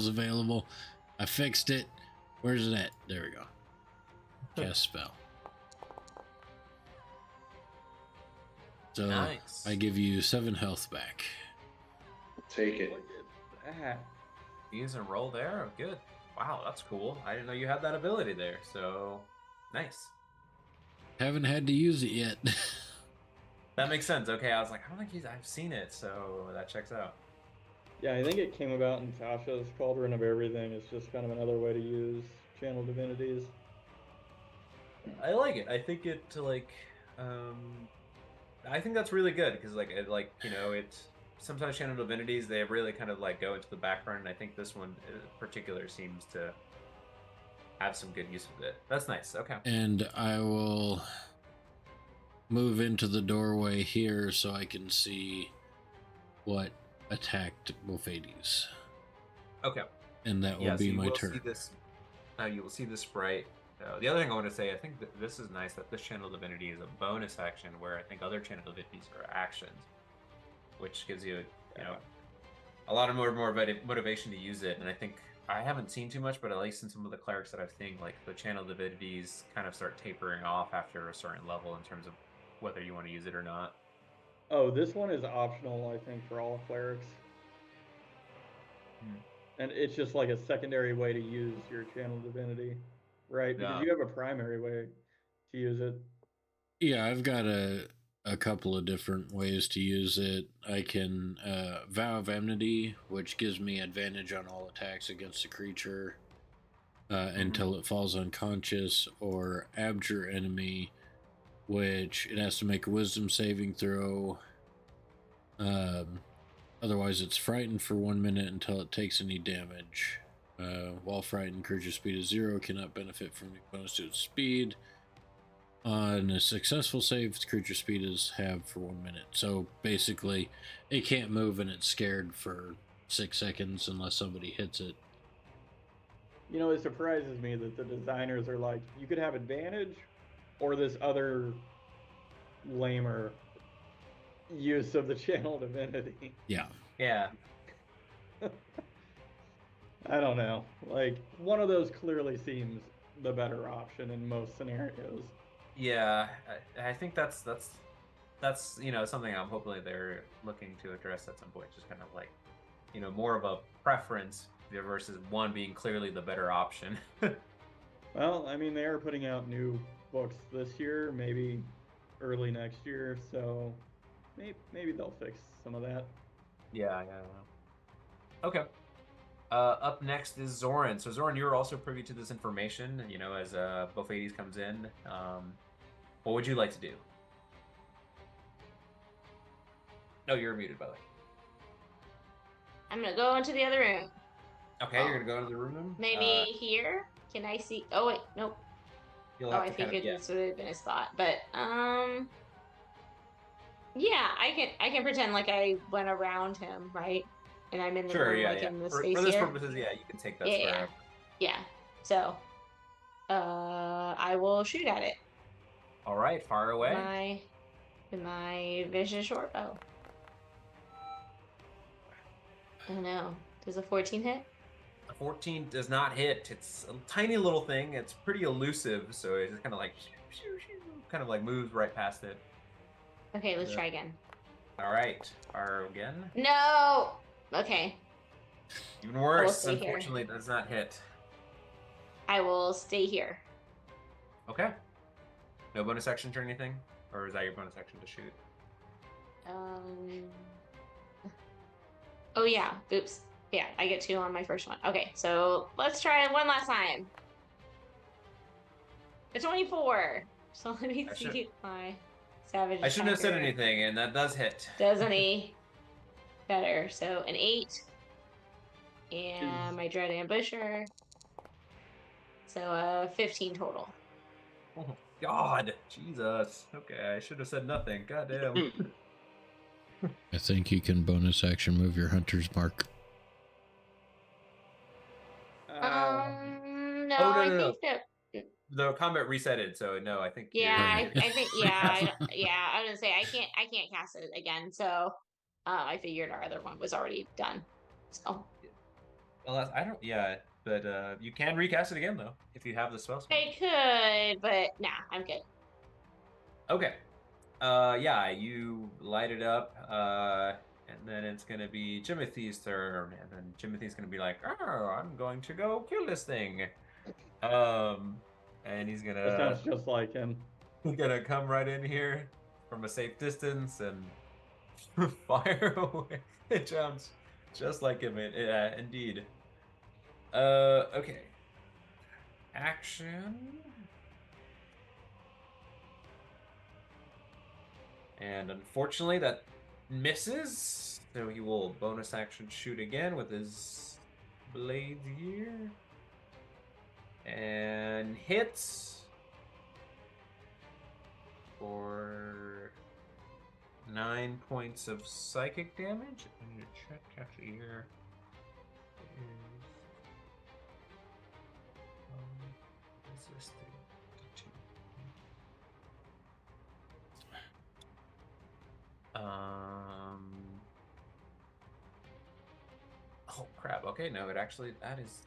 available. I fixed it. Where's it at? There we go. Cast spell. So Nice. I give you 7 health back. Take it. Look at that. Use and roll there. Oh, good. Wow, that's cool. I didn't know you had that ability there. So nice. Haven't had to use it yet. That makes sense. Okay, I was like, I don't think I've seen it, so that checks out. Yeah, I think it came about in Tasha's Cauldron of Everything. It's just kind of another way to use channel divinities. I like it. I think it I think that's really good because sometimes channel divinities they really kind of like go into the background, and I think this one in particular seems to have some good use of it. That's nice. Okay. And I will move into the doorway here so I can see what attacked Buffetti's. Okay. And that will be my turn. You will see this sprite. The other thing I want to say, I think that this is nice that this channel divinity is a bonus action, where I think other channel divinities are actions, which gives you, a lot of more motivation to use it. And I think I haven't seen too much, but at least in some of the clerics that I've seen, like the channel divinities kind of start tapering off after a certain level in terms of whether you want to use it or not. Oh, this one is optional, I think, for all clerics. And it's just like a secondary way to use your channel divinity, right? Because Yeah. you have a primary way to use it. Yeah, I've got a couple of different ways to use it. I can Vow of Enmity, which gives me advantage on all attacks against a creature until it falls unconscious, or Abjure Enemy, which it has to make a wisdom saving throw. Otherwise, it's frightened for 1 minute until it takes any damage. While frightened, creature speed is 0, cannot benefit from any bonus to its speed. On a successful save, the creature speed is halved for 1 minute. So basically, it can't move and it's scared for 6 seconds unless somebody hits it. You know, it surprises me that the designers are like, you could have advantage or this other lamer use of the channel divinity. Yeah. Yeah. I don't know. Like, one of those clearly seems the better option in most scenarios. Yeah, I think that's something I'm hoping they're looking to address at some point. Just kind of like, more of a preference versus one being clearly the better option. Well, I mean, they are putting out new books this year, maybe early next year, so maybe they'll fix some of that. Yeah, I don't know. Okay. Up next is Zoran. So Zoran, you're also privy to this information, as Buffetti's comes in. What would you like to do? No, you're muted, by the way. I'm gonna go into the other room. Okay, you're gonna go into the room. Maybe here. Can I see? Oh wait, nope. You'll Oh, have I to figured kind of, this would have been a spot, but yeah, I can pretend like I went around him, right? And I'm in the Sure, room, yeah, like yeah. in the For space this here. purposes, yeah, you can take that Yeah, square. yeah. So, I will shoot at it. All right, fire away. With my vision short bow. Oh no, Does a 14 hit? A 14 does not hit. It's a tiny little thing. It's pretty elusive, so it just kind of like moves right past it. Okay, let's try again. All right, fire again. No. Okay. Even worse, stay here. unfortunately, it does not hit. I will stay here. Okay. No bonus action or anything, or is that your bonus action to shoot? Oh yeah. Oops. Yeah, I get 2 on my first one. Okay, so let's try it one last time. A 24. So let me see my savage. I shouldn't have said anything, and that does hit. Doesn't he? Better. So an 8. And my dread ambusher. So 15 total. Oh God, Jesus. Okay, I should have said nothing. Goddamn. I think you can bonus action move your hunter's mark. No, Oh, no, I no, no. think that. The combat resetted, so no, I think. Yeah, I think I was gonna say I can't cast it again. So I figured our other one was already done. So. Well, I don't. Yeah, but you can recast it again though if you have the spell slot. I could, but nah, I'm good. Okay. Yeah, you light it up, and then it's gonna be Jimothy's turn, and then Jimothy's gonna be like, "Oh, I'm going to go kill this thing," and he's gonna. That sounds just like him. He's gonna come right in here from a safe distance and fire away. It sounds just like him. Indeed. Okay. Action. And unfortunately, that misses. So he will bonus action shoot again with his blades here. And hits for 9 points of psychic damage. I'm going to check actually here. Resisting. Oh crap. Okay, no, it actually that is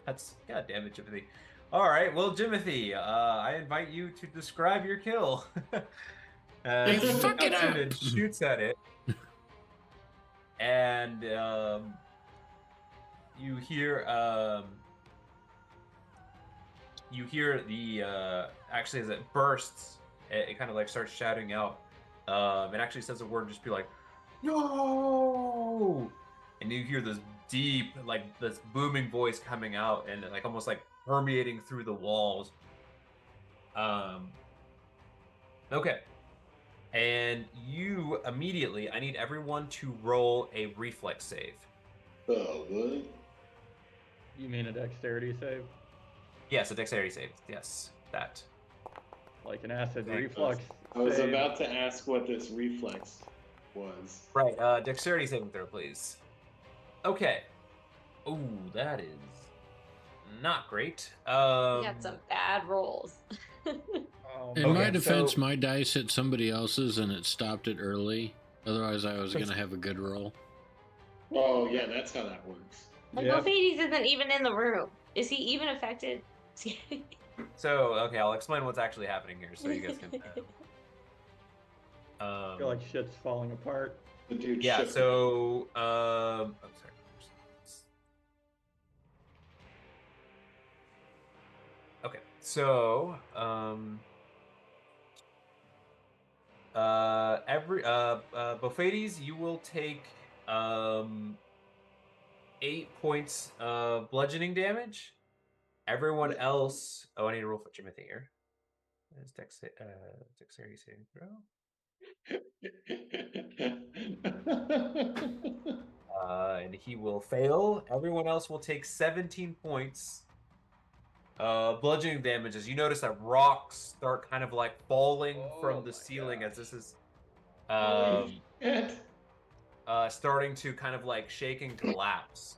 that's god damn it, Jimothy. All right, well, Jimothy, I invite you to describe your kill. Hey, fuck it up! And shoots at it, and you hear the actually as it bursts, it kind of like starts shouting out. It actually says a word and just be like, no! And you hear this deep, like this booming voice coming out and like almost like permeating through the walls. Okay. And you immediately, I need everyone to roll a reflex save. Oh, what? You mean a dexterity save? Yes, a dexterity save. Yes, that. Like an acid Okay. reflux. I was save. about to ask what this reflex was. Right, dexterity saving throw, please. Okay. Ooh, that is not great. We got some bad rolls. In Okay, my defense, so- my dice hit somebody else's and it stopped it early. Otherwise, I was going to have a good roll. Oh, yeah, that's how that works. Like, Yep. Hades isn't even in the room. Is he even affected? So, okay, I'll explain what's actually happening here so you guys can... I feel like shit's falling apart. The dude yeah, shook so... I'm sorry. Okay, so... Bofades, you will take 8 points of bludgeoning damage. Everyone else... Oh, I need to roll for Jimothy here. There's dexterity saving throw. And he will fail. Everyone else will take 17 points bludgeoning damage as you notice that rocks start kind of like falling from the ceiling as this is starting to kind of like shake and collapse.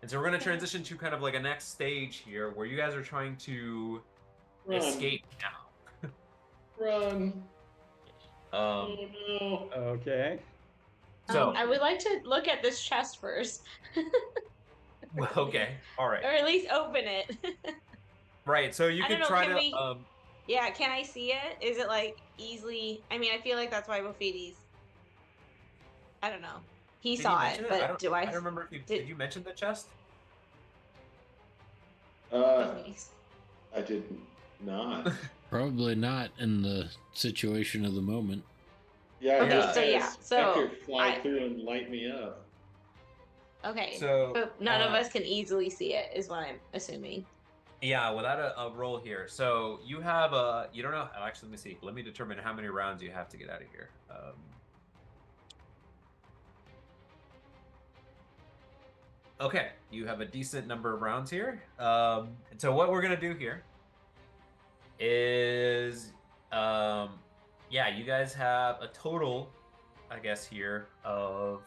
And so we're going to transition to kind of like a next stage here where you guys are trying to escape now. Run. Um, Oh, no. Okay. So I would like to look at this chest first, okay, all right, or at least open it. right. So you I don't could know. try Can to we? Yeah, can I see it? Is it like easily? I mean, I feel like that's why Bofides. I don't know. He did you saw mention it, it? but do I I? don't remember if you did you mention the chest? Bofides. I did not. Probably not in the situation of the moment. Yeah, Okay, just so had a yeah, specter so fly through and light me up. Okay, So but none of us can easily see it, is what I'm assuming. yeah, without a roll here. So you have you don't know. Actually, let me see. Let me determine how many rounds you have to get out of here. Okay, you have a decent number of rounds here. And so what we're gonna do here is, yeah, you guys have a total, I guess here of.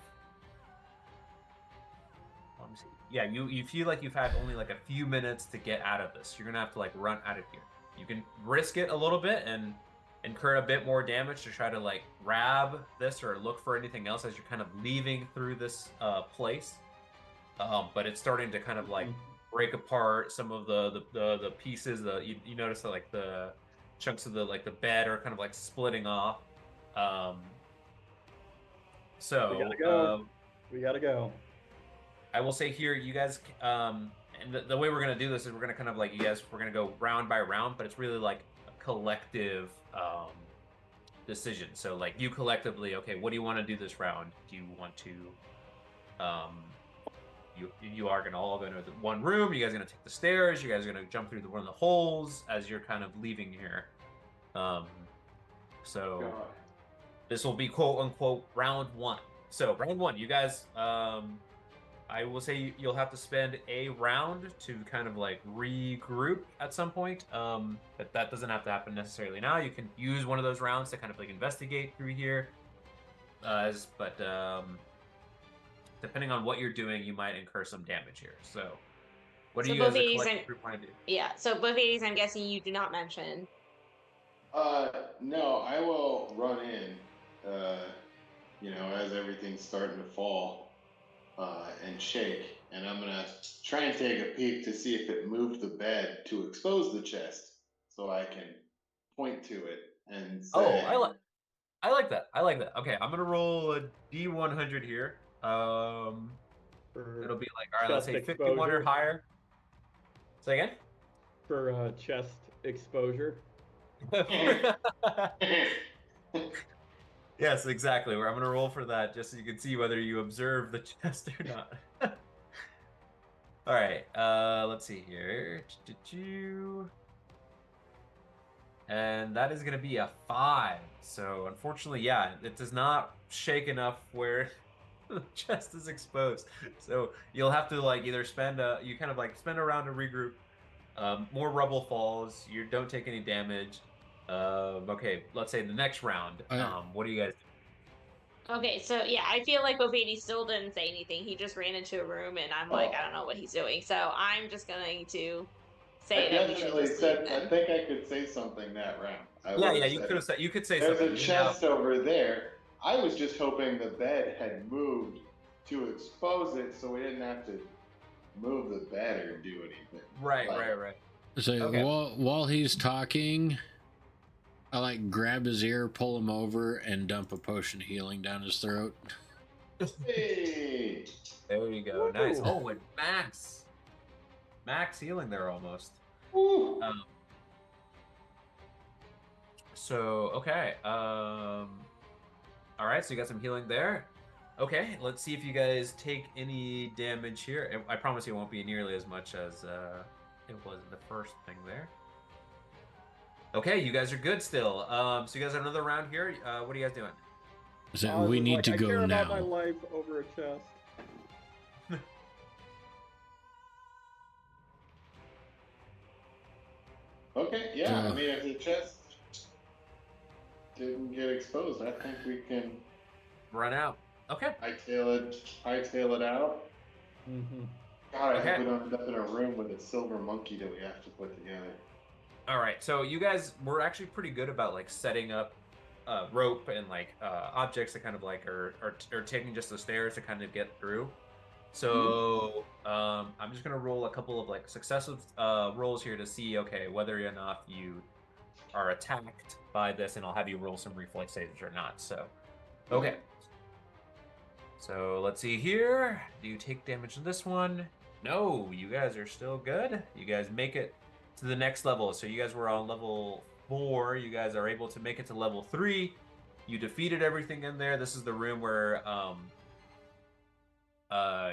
Let me see. Yeah, you feel like you've had only like a few minutes to get out of this. You're gonna have to like run out of here. You can risk it a little bit and incur a bit more damage to try to like grab this or look for anything else as you're kind of leaving through this place. But it's starting to kind of like break apart some of the pieces. You notice that like the chunks of the bed are kind of like splitting off. So We gotta go. We gotta go. I will say here, you guys, and the way we're gonna do this is we're gonna kind of like we're gonna go round by round, but it's really like a collective decision. So like you collectively, okay, what do you want to do this round? Do you want to, you are gonna all go into one room? You guys are gonna take the stairs? You guys are gonna jump through one of the holes as you're kind of leaving here? So God. this will be quote unquote round one. So round one, you guys, I will say you'll have to spend a round to kind of like regroup at some point. But that doesn't have to happen necessarily now. You can use one of those rounds to kind of like investigate through here. But depending on what you're doing, you might incur some damage here. So, what do you guys as a collective group want to do? Yeah, so Bofides, I'm guessing you do not mention. No, I will run in, as everything's starting to fall, and shake, and I'm gonna try and take a peek to see if it moved the bed to expose the chest, so I can point to it and say. Oh, I like that. I like that. Okay, I'm gonna roll a D100 here. It'll be like, all right, let's say 51 or higher. Say again? For chest exposure. Yes, exactly. Where I'm gonna roll for that, just so you can see whether you observe the chest or not. All right. Let's see here. And that is gonna be a 5. So unfortunately, yeah, it does not shake enough where the chest is exposed. So you'll have to like either spend a round to regroup. More rubble falls. You don't take any damage. Okay, let's say the next round. What do you guys do? Okay, so yeah, I feel like Bofides still didn't say anything. He just ran into a room, and I'm like, I don't know what he's doing. So I'm just going to say that we should just leave then. I think I could say something that round. Yeah, you could have said. You could say There's something. a chest over there. I was just hoping the bed had moved to expose it, so we didn't have to move the bed or do anything. Right. So Okay. while he's talking, I like grab his ear, pull him over, and dump a potion of healing down his throat. Hey. There you go. Woo. Nice. Oh, and max healing there almost. So okay. All right. So you got some healing there. Okay. Let's see if you guys take any damage here. I promise you it won't be nearly as much as it was the first thing there. Okay, you guys are good still. So you guys have another round here. What are you guys doing? So we need to I go care now. about my life over a chest. Okay, yeah. I mean, if the chest didn't get exposed, I think we can Run out. Okay. hightail it out. Mm-hmm. God, I Okay. hope we don't end up in a room with a silver monkey that we have to put together. All right. So you guys were actually pretty good about like setting up rope and like objects that kind of like are taking just the stairs to kind of get through. So I'm just gonna roll a couple of like successive rolls here to see, okay, whether or not you are attacked by this, and I'll have you roll some reflex saves or not. So, okay. So let's see here. Do you take damage in this one? No, you guys are still good. You guys make it to the next level. So you guys were on level 4. You guys are able to make it to level 3. You defeated everything in there. This is the room where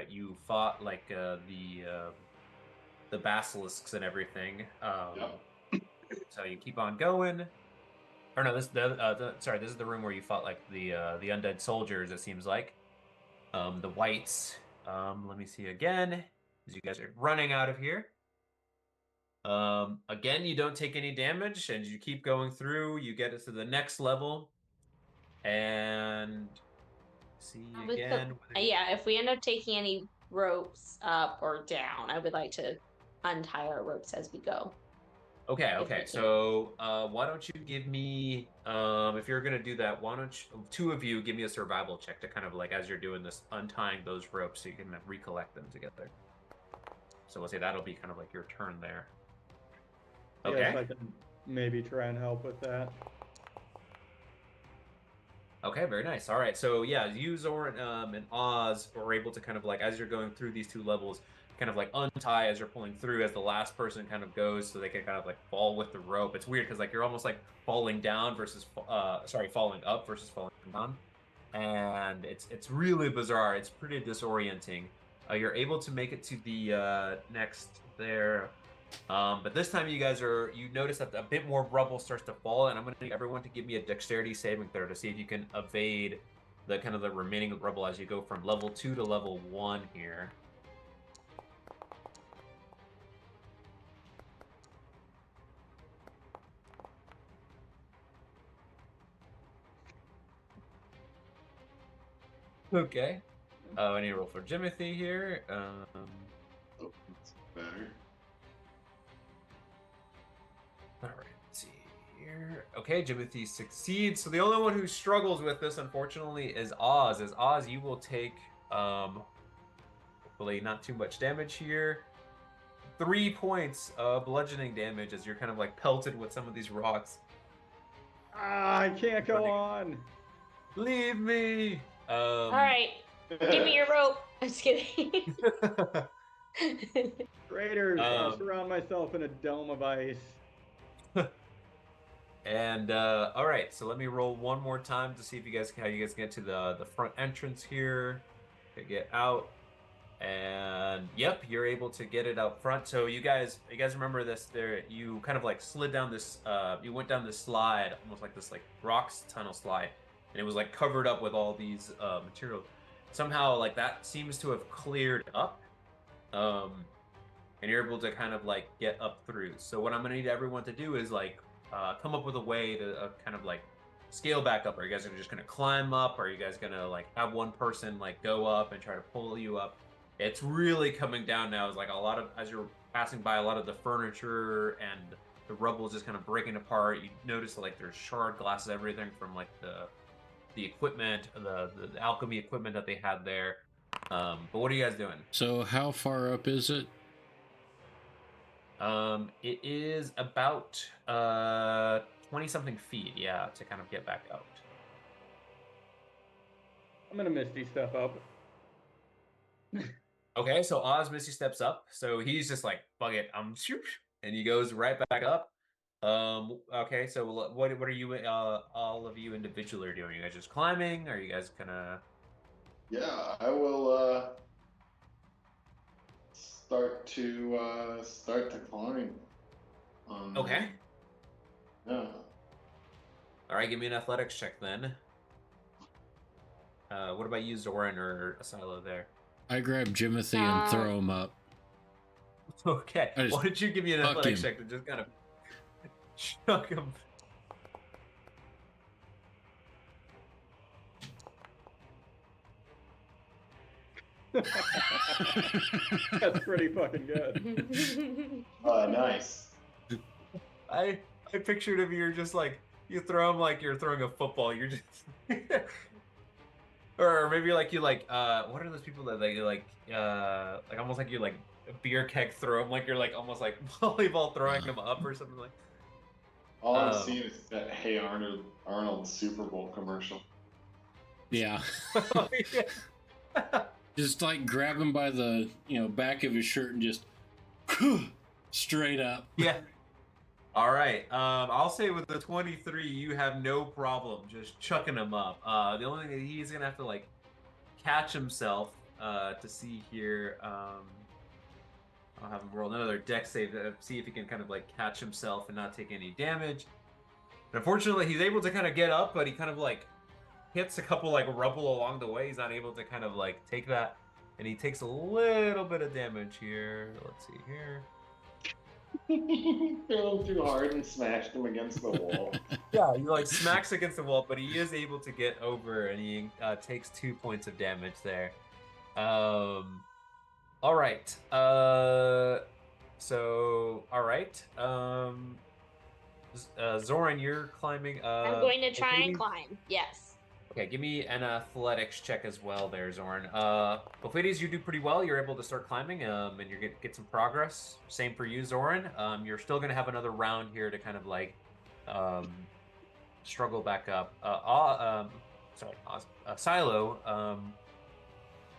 you fought like the basilisks and everything. So you keep on going. Or no, this is the room where you fought like the undead soldiers. It seems like the whites. Let me see again, as you guys are running out of here. Again, you don't take any damage, and you keep going through. You get it to the next level, and see again. Yeah, if we end up taking any ropes up or down, I would like to untie our ropes as we go. Okay. So why don't you give me, if you're gonna do that, why don't you, two of you give me a survival check to kind of like, as you're doing this, untying those ropes so you can recollect them together. So we'll say that'll be kind of like your turn there. Okay. Yes, I can maybe try and help with that. Okay, very nice. All right, so yeah, you, Zoran, and Oz are able to kind of like, as you're going through these two levels, kind of like untie as you're pulling through as the last person kind of goes, so they can kind of like fall with the rope. It's weird because like you're almost like falling down versus falling up versus falling down, and it's really bizarre. It's pretty disorienting. You're able to make it to the next there, but this time you notice that a bit more rubble starts to fall, and I'm going to need everyone to give me a dexterity saving throw to see if you can evade the kind of the remaining rubble as you go from level 2 to level 1 here. Okay. I need to roll for Jimothy here. Oh, that's better. All right, let's see here. Okay, Jimothy succeeds. So the only one who struggles with this, unfortunately, is Oz. As Oz, you will take, hopefully not too much damage here. 3 points of bludgeoning damage as you're kind of like pelted with some of these rocks. I can't go on. Leave me. All right, give me your rope. I'm just kidding. Raiders, I'll surround myself in a dome of ice. And all right, so let me roll one more time to see if how you guys get to the front entrance here. To get out, and yep, you're able to get it out front. So you guys remember this? There, you kind of like slid down this. You went down this slide, almost like this like rocks tunnel slide, and it was like covered up with all these material. Somehow, like that seems to have cleared up, and you're able to kind of like get up through. So what I'm gonna need everyone to do is like come up with a way to kind of like scale back up. Are you guys just gonna climb up? Are you guys gonna like have one person like go up and try to pull you up? It's really coming down now. It's like as you're passing by, a lot of the furniture and the rubble is just kind of breaking apart. You notice that, like there's shard glasses, everything from like the equipment, the alchemy equipment that they had there. But what are you guys doing? So how far up is it? It is about 20-something feet, yeah, to kind of get back out. I'm gonna misty step up. Okay, so Oz Misty steps up, so he's just like, fuck it, and he goes right back up. Okay, so what are you, all of you individually are doing? Are you guys just climbing? Are you guys gonna... Yeah, I will start to climb. Okay. Yeah. All right, give me an athletics check then. What about you, Zoran or Asilo there? I grab Jimothy and throw him up. Okay, why don't you give me an athletics check to just kind of chuck him? That's pretty fucking good. Nice. I pictured of you're just like You throw them like you're throwing a football. You're just, or maybe like you like what are those people that like almost like you like a beer keg throw them like you're like almost like volleyball throwing them up or something like. All I'm seeing is that Hey Arnold Super Bowl commercial. Yeah. Oh, yeah. Just like grab him by the back of his shirt and just straight up. Yeah. All right. I'll say with the 23, you have no problem just chucking him up. The only thing he's gonna have to like catch himself to see here. I'll have him roll another dex save to see if he can kind of like catch himself and not take any damage. And unfortunately, he's able to kind of get up, but he kind of like hits a couple like rubble along the way. He's not able to kind of like take that, and he takes a little bit of damage here. Let's see here. Threw him too hard and smashed him against the wall. Yeah, he like smacks against the wall, but he is able to get over, and he takes 2 points of damage there. All right. So all right. Zoran, you're climbing. I'm going to try and climb. Yes. Okay, give me an athletics check as well there, Zoran. Ophidius, you do pretty well. You're able to start climbing, and you're gonna get some progress. Same for you, Zoran. You're still gonna have another round here to kind of like struggle back up. Silo,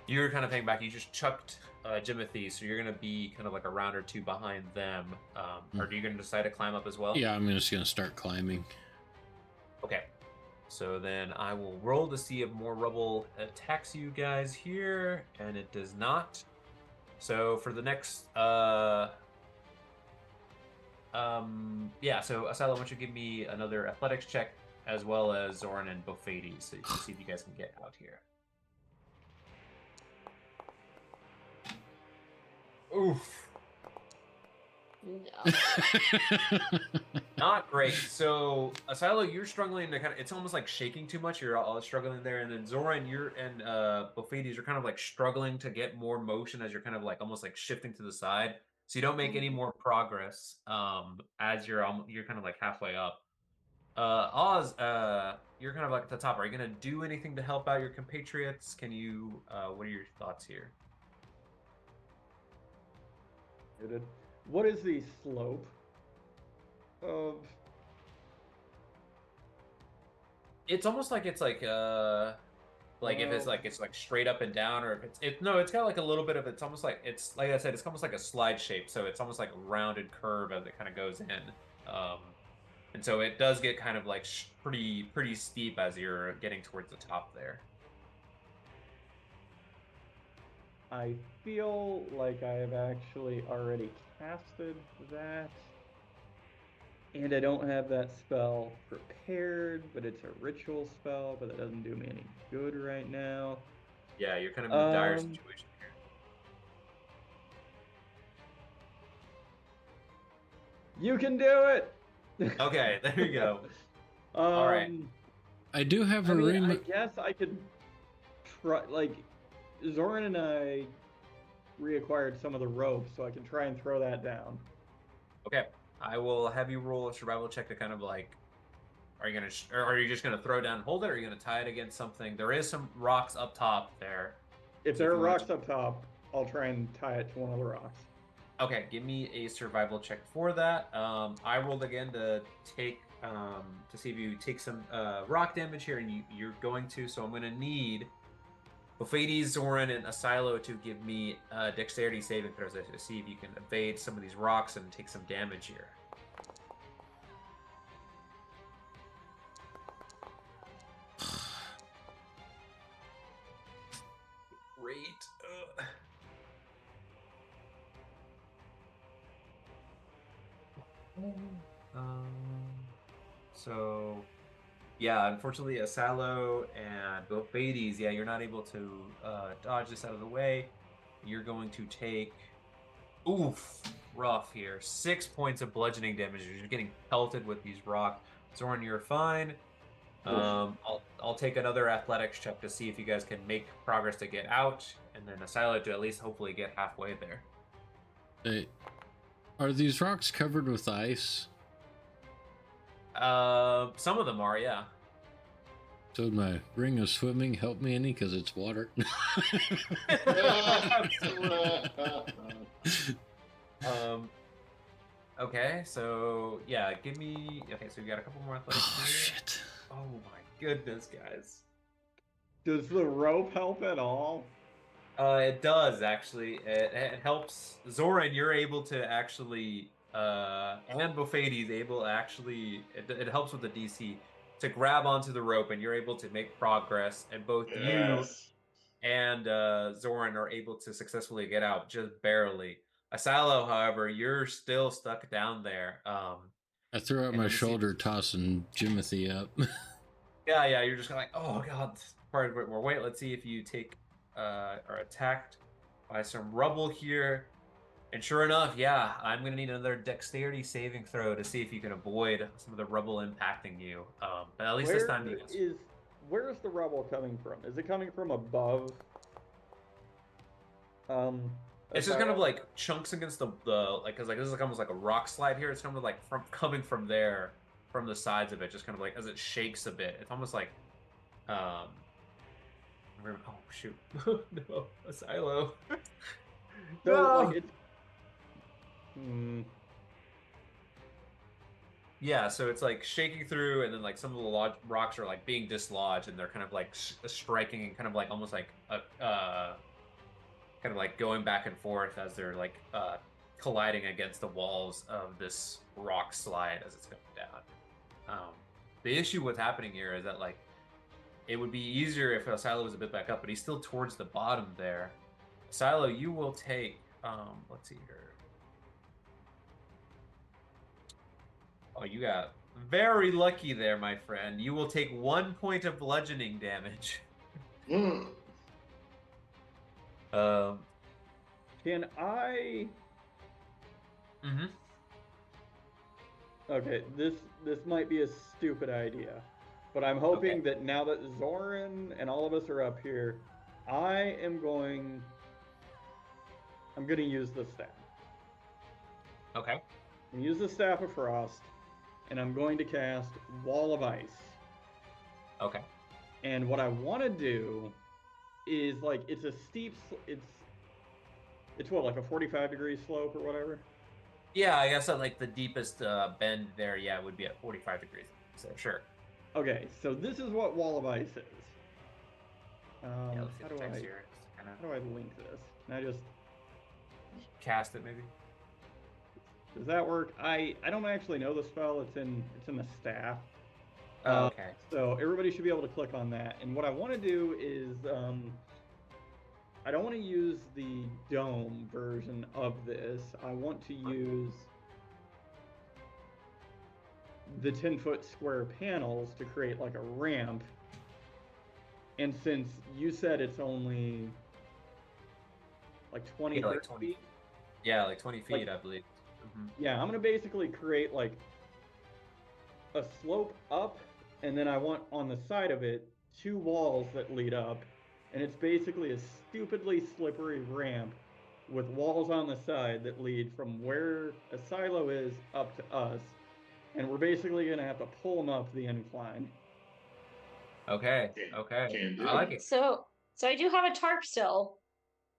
you're kind of hanging back. You just chucked Jimothy, so you're gonna be kind of like a round or two behind them. Or are you gonna decide to climb up as well? Yeah, I'm just gonna start climbing. Okay. So then I will roll to see if more rubble attacks you guys here, and it does not. So for the next, so Asylum, why don't you give me another athletics check, as well as Zoran and Bofades, so you can see if you guys can get out here. Oof. No. Not great. So, Asilo, you're struggling to kind of, it's almost like shaking too much. You're all struggling there. And then Zoran, and Bofades, you're kind of like struggling to get more motion as you're kind of like almost like shifting to the side. So you don't make any more progress as you're kind of like halfway up. Oz, you're kind of like at the top. Are you going to do anything to help out your compatriots? Can you, what are your thoughts here? What is the slope of? It's almost like it's like if it's like straight up and down, or if it's got like a little bit of, it's almost like, it's like I said, it's almost like a slide shape, so it's almost like a rounded curve as it kind of goes in, and so it does get kind of like pretty steep as you're getting towards the top there. I feel like I have actually already casted that, and I don't have that spell prepared, but it's a ritual spell, but that doesn't do me any good right now. Yeah, you're kind of in a dire situation here. You can do it! Okay, there you go. All right. I do have a Rime. I guess I could try, like, Zoran and I reacquired some of the ropes, so I can try and throw that down. Okay, I will have you roll a survival check to kind of like, are you just gonna throw down and hold it, or are you gonna tie it against something? There is some rocks up top there. If there are rocks up top, I'll try and tie it to one of the rocks. Okay, give me a survival check for that. I rolled again to take to see if you take some rock damage here, and you're going to. So I'm gonna need Bofades, Zoran, and Asilo to give me dexterity saving throws to see if you can evade some of these rocks and take some damage here. Great. So, yeah, unfortunately, Asalo and Bofades, yeah, you're not able to dodge this out of the way. You're going to take, rough here, 6 points of bludgeoning damage. You're getting pelted with these rocks. Zoran, you're fine. I'll take another athletics check to see if you guys can make progress to get out, and then Asilo to at least hopefully get halfway there. Are these rocks covered with ice? Some of them are, yeah. So would my ring of swimming help me any because it's water? Okay, so yeah, give me. Okay, so you got a couple more athletics. Oh, here. shit. Oh my goodness, guys. Does the rope help at all? It does actually. It helps Zoran. You're able to actually, and Bofades able to actually. It helps with the DC to grab onto the rope, and you're able to make progress. And both you and Zoran are able to successfully get out, just barely. Asilo, however, you're still stuck down there. I threw out and my let me see. shoulder, tossing Jimothy up. Yeah, you're just kind of like, oh god, part a bit more weight. Let's see if you take are attacked by some rubble here. And sure enough, yeah, I'm gonna need another dexterity saving throw to see if you can avoid some of the rubble impacting you. But at least this time you guys. Where is the rubble coming from? Is it coming from above? It's just kind of like chunks against the like, cause like this is like almost like a rock slide here. It's kind of like coming from there, from the sides of it, just kind of like as it shakes a bit. It's almost like, oh shoot, no, a silo. So No! like it's. Yeah, so it's like shaking through, and then like some of the rocks are like being dislodged, and they're kind of like striking, and kind of like almost like a kind of like going back and forth as they're like colliding against the walls of this rock slide as it's coming down. The issue with happening here is that like it would be easier if Silo was a bit back up, but he's still towards the bottom there. Silo, you will take let's see here. Oh, you got very lucky there, my friend. You will take 1 point of bludgeoning damage. Can I? Okay, this might be a stupid idea, but I'm hoping that now that Zoran and all of us are up here, I'm going to use the staff. Okay. I'm going to use the Staff of Frost, and I'm going to cast Wall of Ice. Okay. And what I want to do is like it's a steep, it's what, like a 45-degree slope or whatever. Yeah, I guess that like the deepest bend there, yeah, would be at 45 degrees. So sure. Okay, so this is what Wall of Ice is. Yeah, let's see how the do text I here. how do I link this? Can I just cast it maybe? Does that work? I don't actually know the spell. It's in the staff. Oh, okay. So everybody should be able to click on that. And what I want to do is I don't want to use the dome version of this. I want to use the 10-foot square panels to create like a ramp. And since you said it's only like 20, yeah, like 20 feet. Yeah, like 20 feet, like, I believe. Yeah, I'm going to basically create like a slope up, and then I want on the side of it 2 walls that lead up, and it's basically a stupidly slippery ramp with walls on the side that lead from where a silo is up to us, and we're basically going to have to pull them up the incline. Okay. I like it. So I do have a tarp still,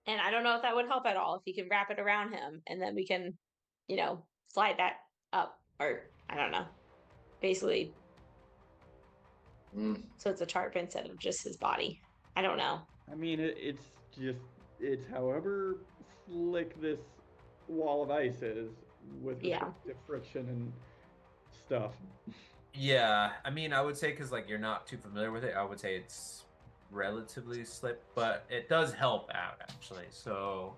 and I don't know if that would help at all if you can wrap it around him, and then we can, slide that up, or I don't know, basically. So it's a tarp instead of just his body. I don't know. I mean, it's however slick this wall of ice is with respect to friction and stuff. Yeah, I mean, I would say because like you're not too familiar with it, I would say it's relatively slick, but it does help out actually. So,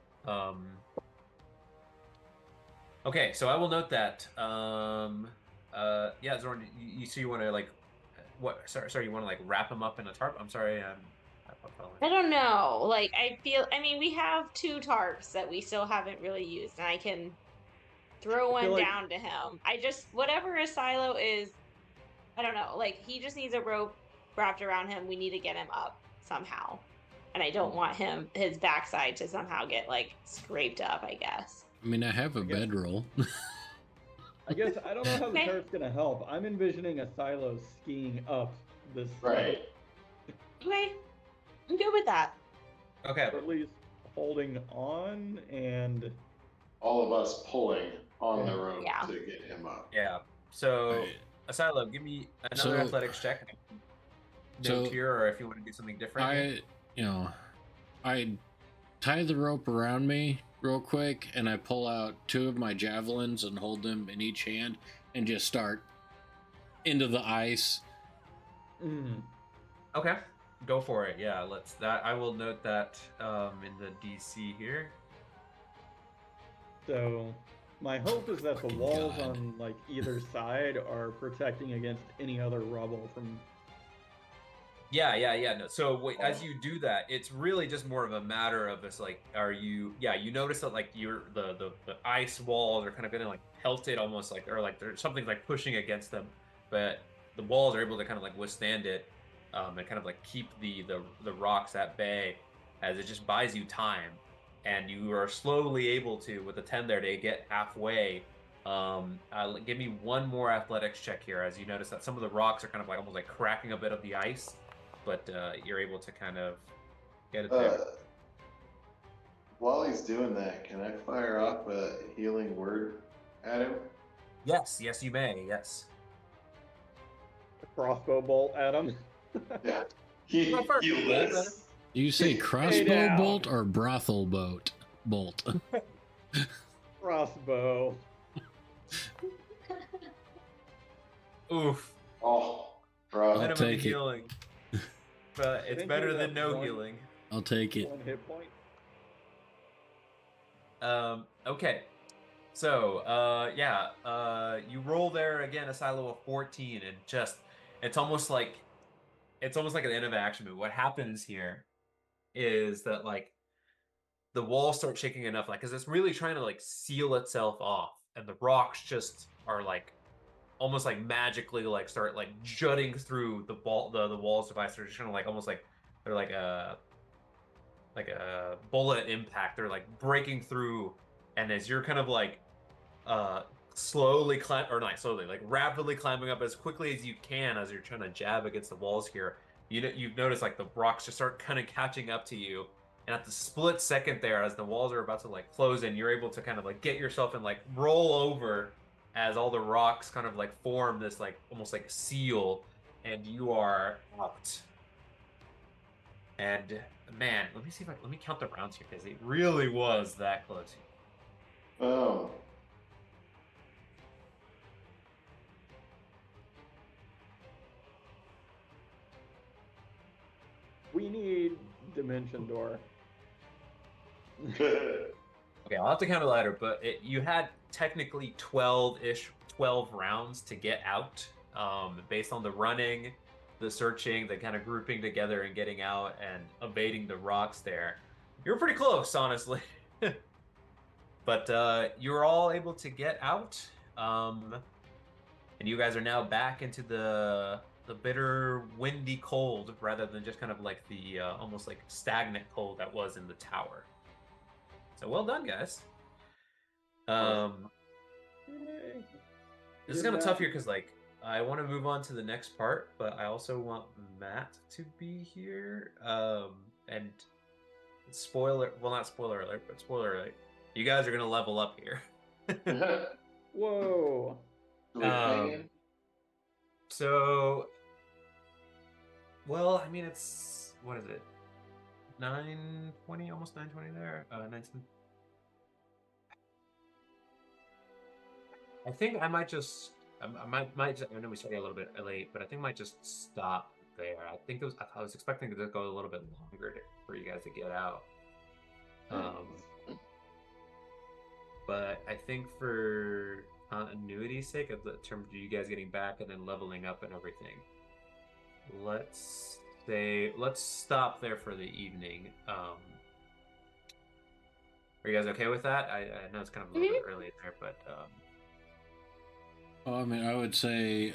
okay, so I will note that. Yeah, Zorn, you want to like, what? Sorry, you want to like wrap him up in a tarp? I'm sorry, I don't know. Like, I mean, we have 2 tarps that we still haven't really used, and I can throw one down to him. Whatever a silo is, I don't know. Like, he just needs a rope wrapped around him. We need to get him up somehow. And I don't want his backside to somehow get, like, scraped up, I guess. I mean, I have a bedroll. I guess I don't know how the Okay. tarp's gonna help. I'm envisioning a silo skiing up this Right. Okay. I'm good with that. Okay. Or at least holding on and All of us pulling on the rope Yeah. to get him up. Yeah. So, Right. Asylum, give me another So- athletics check. so Note here, or if you want to do something different. I tie the rope around me real quick, and I pull out 2 of my javelins and hold them in each hand, and just start into the ice. Okay. Go for it. Yeah, let's that I will note that in the DC here. so my hope is that the walls God. on like either side are protecting against any other rubble from. Yeah. No. So wait, as you do that, it's really just more of a matter of this like, you notice that like the ice walls are kind of getting like pelted almost like, or like there's something like pushing against them, but the walls are able to kind of like withstand it, and kind of like keep the rocks at bay, as it just buys you time, and you are slowly able to, with the 10 there, to get halfway. Give me one more athletics check here, as you notice that some of the rocks are kind of like almost like cracking a bit of the ice, but you're able to kind of get it there. While he's doing that, can I fire off a healing word at him? Yes, you may. Yes. A crossbow bolt at him. Yeah. Well, first, Heal bolt this. Do you say Hey, crossbow down. bolt or brothel bolt? Crossbow. Oof. Oh, bro. I'll Minimum take it. healing. But it's think better you than got no one. healing. I'll take it. 1 hit point. Okay. So, you roll there again a silo of 14, and just it's almost like an end of action move. What happens here is that like the wall starts shaking enough, like, because it's really trying to like seal itself off, and the rocks just are like almost like magically like start like jutting through the walls of ice. They're just kind of like almost like they're like a bullet impact. They're like breaking through, and as you're kind of like like rapidly climbing up as quickly as you can, as you're trying to jab against the walls here, you've noticed like the rocks just start kind of catching up to you, and at the split second there, as the walls are about to like close in, you're able to kind of like get yourself and like roll over, as all the rocks kind of like form this like almost like seal, and you are out. And man, let me count the rounds here, because it really was that close. Oh. We need Dimension Door. Okay, I'll have to count it later, but you had technically 12 rounds to get out, based on the running, the searching, the kind of grouping together and getting out and evading the rocks there. You were pretty close, honestly. But you were all able to get out, and you guys are now back into the bitter, windy cold, rather than just kind of like the almost like stagnant cold that was in the tower. So well done, guys. Yay. This is kind of tough here, because like I want to move on to the next part, but I also want Matt to be here. And not spoiler alert, but spoiler alert, you guys are gonna level up here. Whoa. So, well, I mean, it's, what is it? 9:20, almost 9:20 there. 19. I think I might just, I might just, I know we started a little bit late, but I think I might just stop there. I was expecting it to go a little bit longer for you guys to get out. But I think for continuity's sake, of the terms of you guys getting back and then leveling up and everything, let's stop there for the evening. Are you guys okay with that? I know it's kind of a little bit early there, but Well, I mean, I would say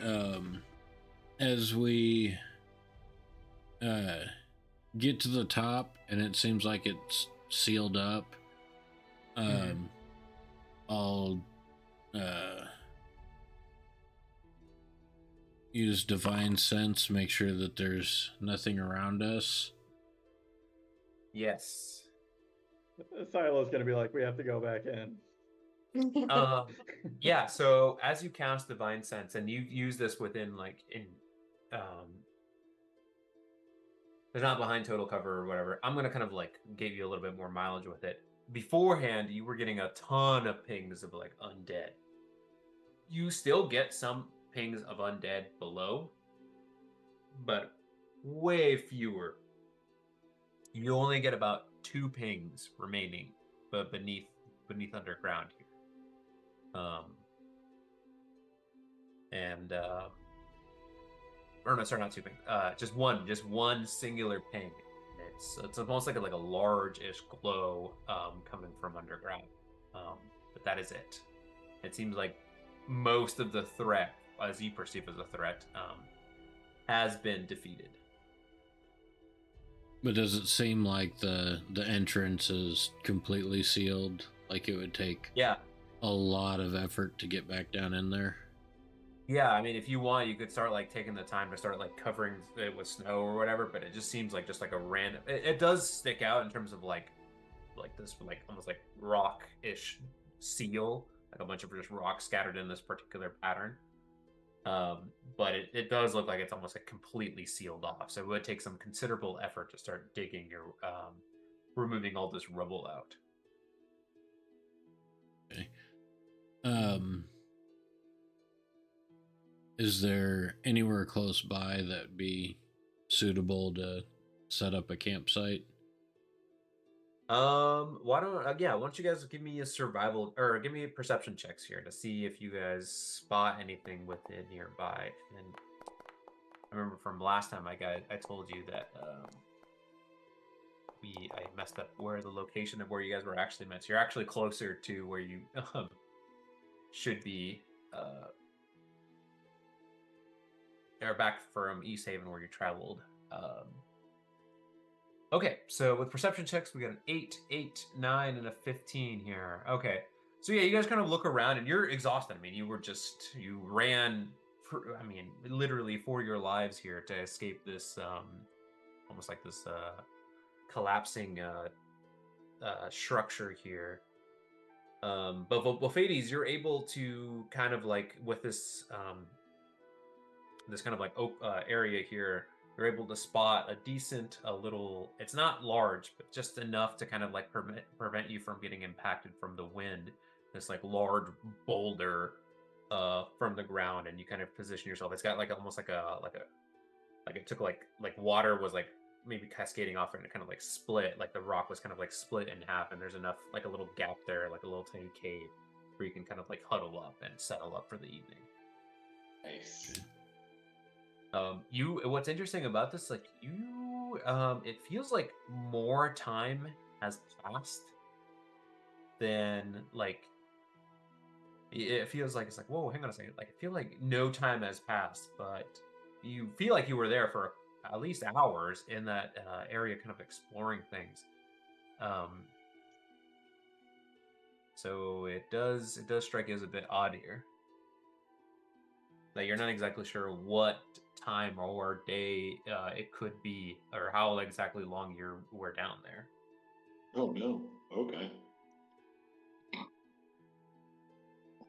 as we get to the top and it seems like it's sealed up, I'll use divine sense, make sure that there's nothing around us. Yes. Silo's gonna be like, we have to go back in. Yeah, so as you cast divine sense, and you use this within there's not behind total cover or whatever, I'm gonna kind of like give you a little bit more mileage with it. Beforehand, you were getting a ton of pings of like undead. You still get some pings of undead below, but way fewer. You only get about 2 pings remaining, but beneath underground here. Or no, sorry, not 2 pings. Just one singular ping. It's almost like a large-ish glow coming from underground. But that is it. It seems like most of the threat, as you perceive as a threat, has been defeated. But does it seem like the entrance is completely sealed? Like it would take a lot of effort to get back down in there? Yeah, I mean, if you want, you could start like taking the time to start like covering it with snow or whatever. But it just seems like just like a random. It does stick out in terms of like this like almost like rock-ish seal, like a bunch of just rocks scattered in this particular pattern. But it does look like it's almost like completely sealed off. So it would take some considerable effort to start digging your removing all this rubble out. Okay. Is there anywhere close by that'd be suitable to set up a campsite? Why don't you guys give me a survival or give me perception checks here to see if you guys spot anything within nearby. And I remember from last time I told you that I messed up where the location of where you guys were actually meant. So you're actually closer to where you should be or back from East Haven where you traveled. Okay, so with perception checks, we got an 8, 9, and a 15 here. Okay, so yeah, you guys kind of look around and you're exhausted. I mean, you ran, literally for your lives here to escape this, almost like this collapsing structure here. But Volfades, you're able to kind of like with this this kind of like area here. You're able to spot a decent, it's not large, but just enough to kind of like prevent you from getting impacted from the wind. This like large boulder from the ground, and you kind of position yourself. It's got like almost like it took like water was like maybe cascading off it, and it kind of like split, like the rock was kind of like split in half, and there's enough like a little gap there, like a little tiny cave where you can kind of like huddle up and settle up for the evening. Nice. What's interesting about this, like it feels like more time has passed than like it feels like it's like, whoa, hang on a second. Like, I feel like no time has passed, but you feel like you were there for at least hours in that area, kind of exploring things. So it does strike you as a bit odd here. That you're not exactly sure what time or day it could be, or how exactly long you were down there. Oh no. Okay.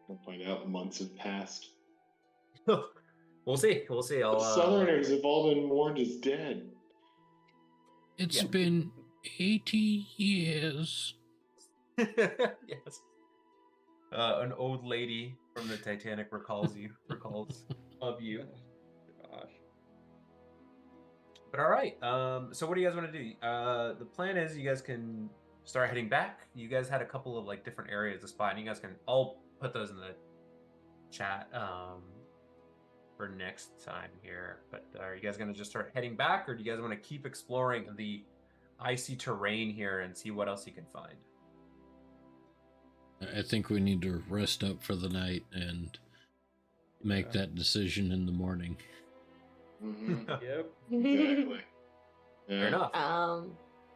I'll find out. Months have passed. We'll see. The Southerners have all been warned as dead. It's been 80 years. Yes. An old lady from the Titanic recalls of you. Gosh. But all right. So what do you guys want to do? The plan is you guys can start heading back. You guys had a couple of like different areas to spot, and you guys can all put those in the chat for next time here. But are you guys going to just start heading back, or do you guys want to keep exploring the icy terrain here and see what else you can find? I think we need to rest up for the night and make that decision in the morning. Mm-hmm. Yep. Exactly. Fair enough.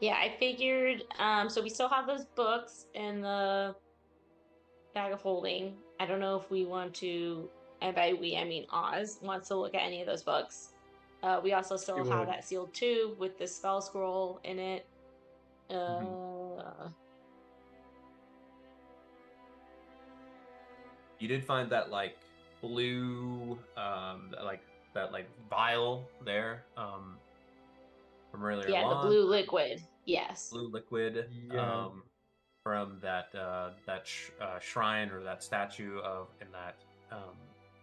Yeah, I figured, so we still have those books in the bag of holding. I don't know if we want to and by we I mean Oz, wants to look at any of those books. We also still He have would. that sealed tube with the spell scroll in it. You did find that like blue, that vial there, from earlier Yeah, the on. blue liquid. Yes. Blue liquid, Yeah. from that shrine or that statue of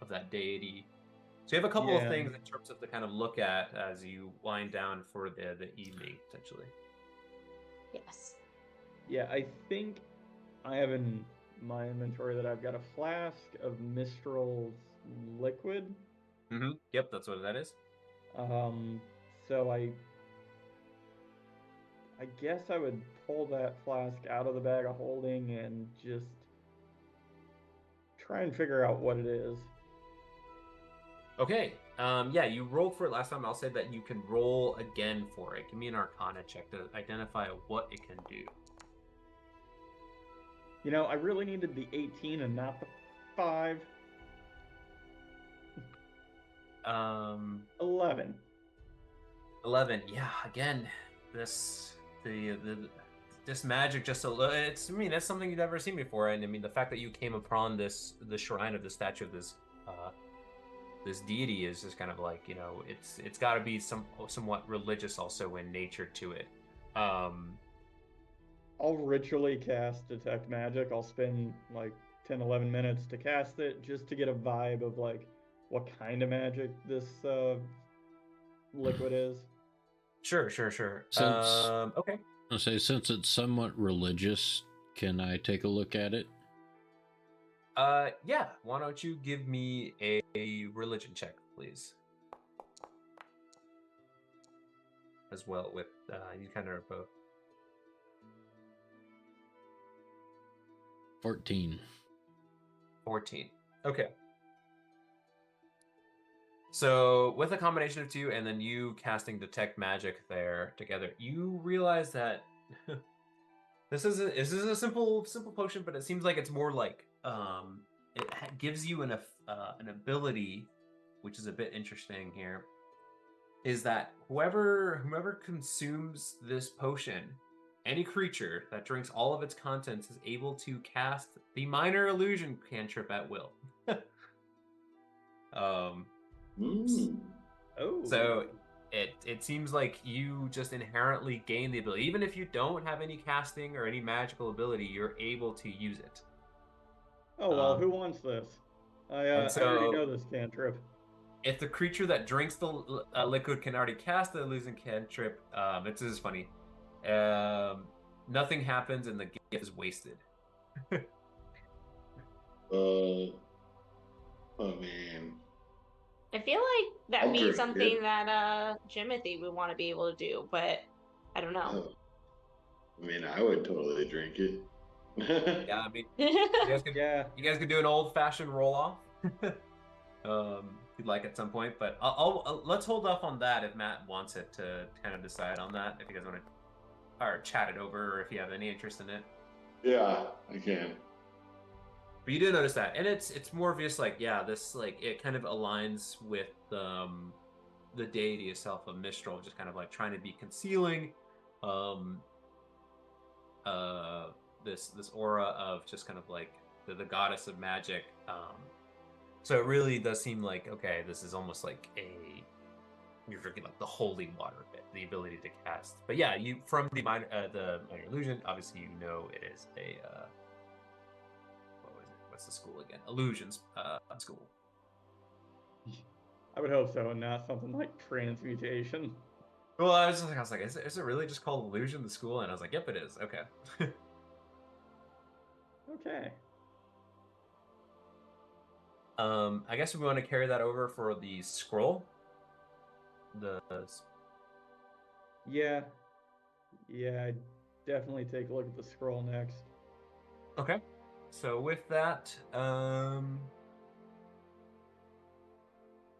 that deity. So you have a couple of Yeah. things in terms of to kind of look at as you wind down for the evening, essentially. Yes. Yeah, I think I have in my inventory that I've got a flask of Mistral's liquid. Mm-hmm. Yep, that's what that is. So I guess I would pull that flask out of the bag of holding and just try and figure out what it is. Okay. Yeah, you rolled for it last time. I'll say that you can roll again for it. Give me an Arcana check to identify what it can do. You know, I really needed the 18 and not the 5. 11. 11. Yeah, again, this magic just it's, I mean, that's something you've never seen before, and I mean the fact that you came upon the shrine of the statue of this deity is just kind of like, you know, it's got to be somewhat religious also in nature to it. I'll ritually cast Detect Magic. I'll spend like 10, 11 minutes to cast it just to get a vibe of like what kind of magic this liquid is. Sure. Okay. I'll say, since it's somewhat religious, can I take a look at it? Yeah. Why don't you give me a religion check, please? As well with you kind of are both. 14. 14. Okay. So with a combination of two and then you casting Detect Magic there together, you realize that this is a simple potion, but it seems like it's more like it gives you an ability, which is a bit interesting here, is that whoever consumes this potion, any creature that drinks all of its contents is able to cast the Minor Illusion cantrip at will. Oh. So it seems like you just inherently gain the ability. Even if you don't have any casting or any magical ability, you're able to use it. Oh, well, who wants this? I already know this cantrip. If the creature that drinks the liquid can already cast the illusion cantrip, it's just funny. Nothing happens and the gift is wasted. Oh man. I feel like that'd I'll be drink something it. that Jimothy would want to be able to do, but I don't know. Oh. I mean, I would totally drink it. Yeah, I mean, you guys could do an old-fashioned roll-off. If you'd like at some point, but I'll let's hold off on that if Matt wants it to kind of decide on that. If you guys want to, or chat it over, or if you have any interest in it. Yeah, I can. But you do notice that, and it's more obvious. Like, yeah, this like it kind of aligns with the deity itself of Mistral, just kind of like trying to be concealing, this aura of just kind of like the goddess of magic. So it really does seem like, okay, this is almost like you're drinking like the holy water bit, the ability to cast. But yeah, you from the minor illusion, obviously you know it is a what was it? What's the school again? Illusions school. I would hope so, and not something like transmutation. Well, I was like, is it really just called Illusion, the school? And I was like, yep, it is. Okay. Okay. I guess we want to carry that over for the scroll. Yeah, I'd definitely take a look at the scroll next. Okay. So with that,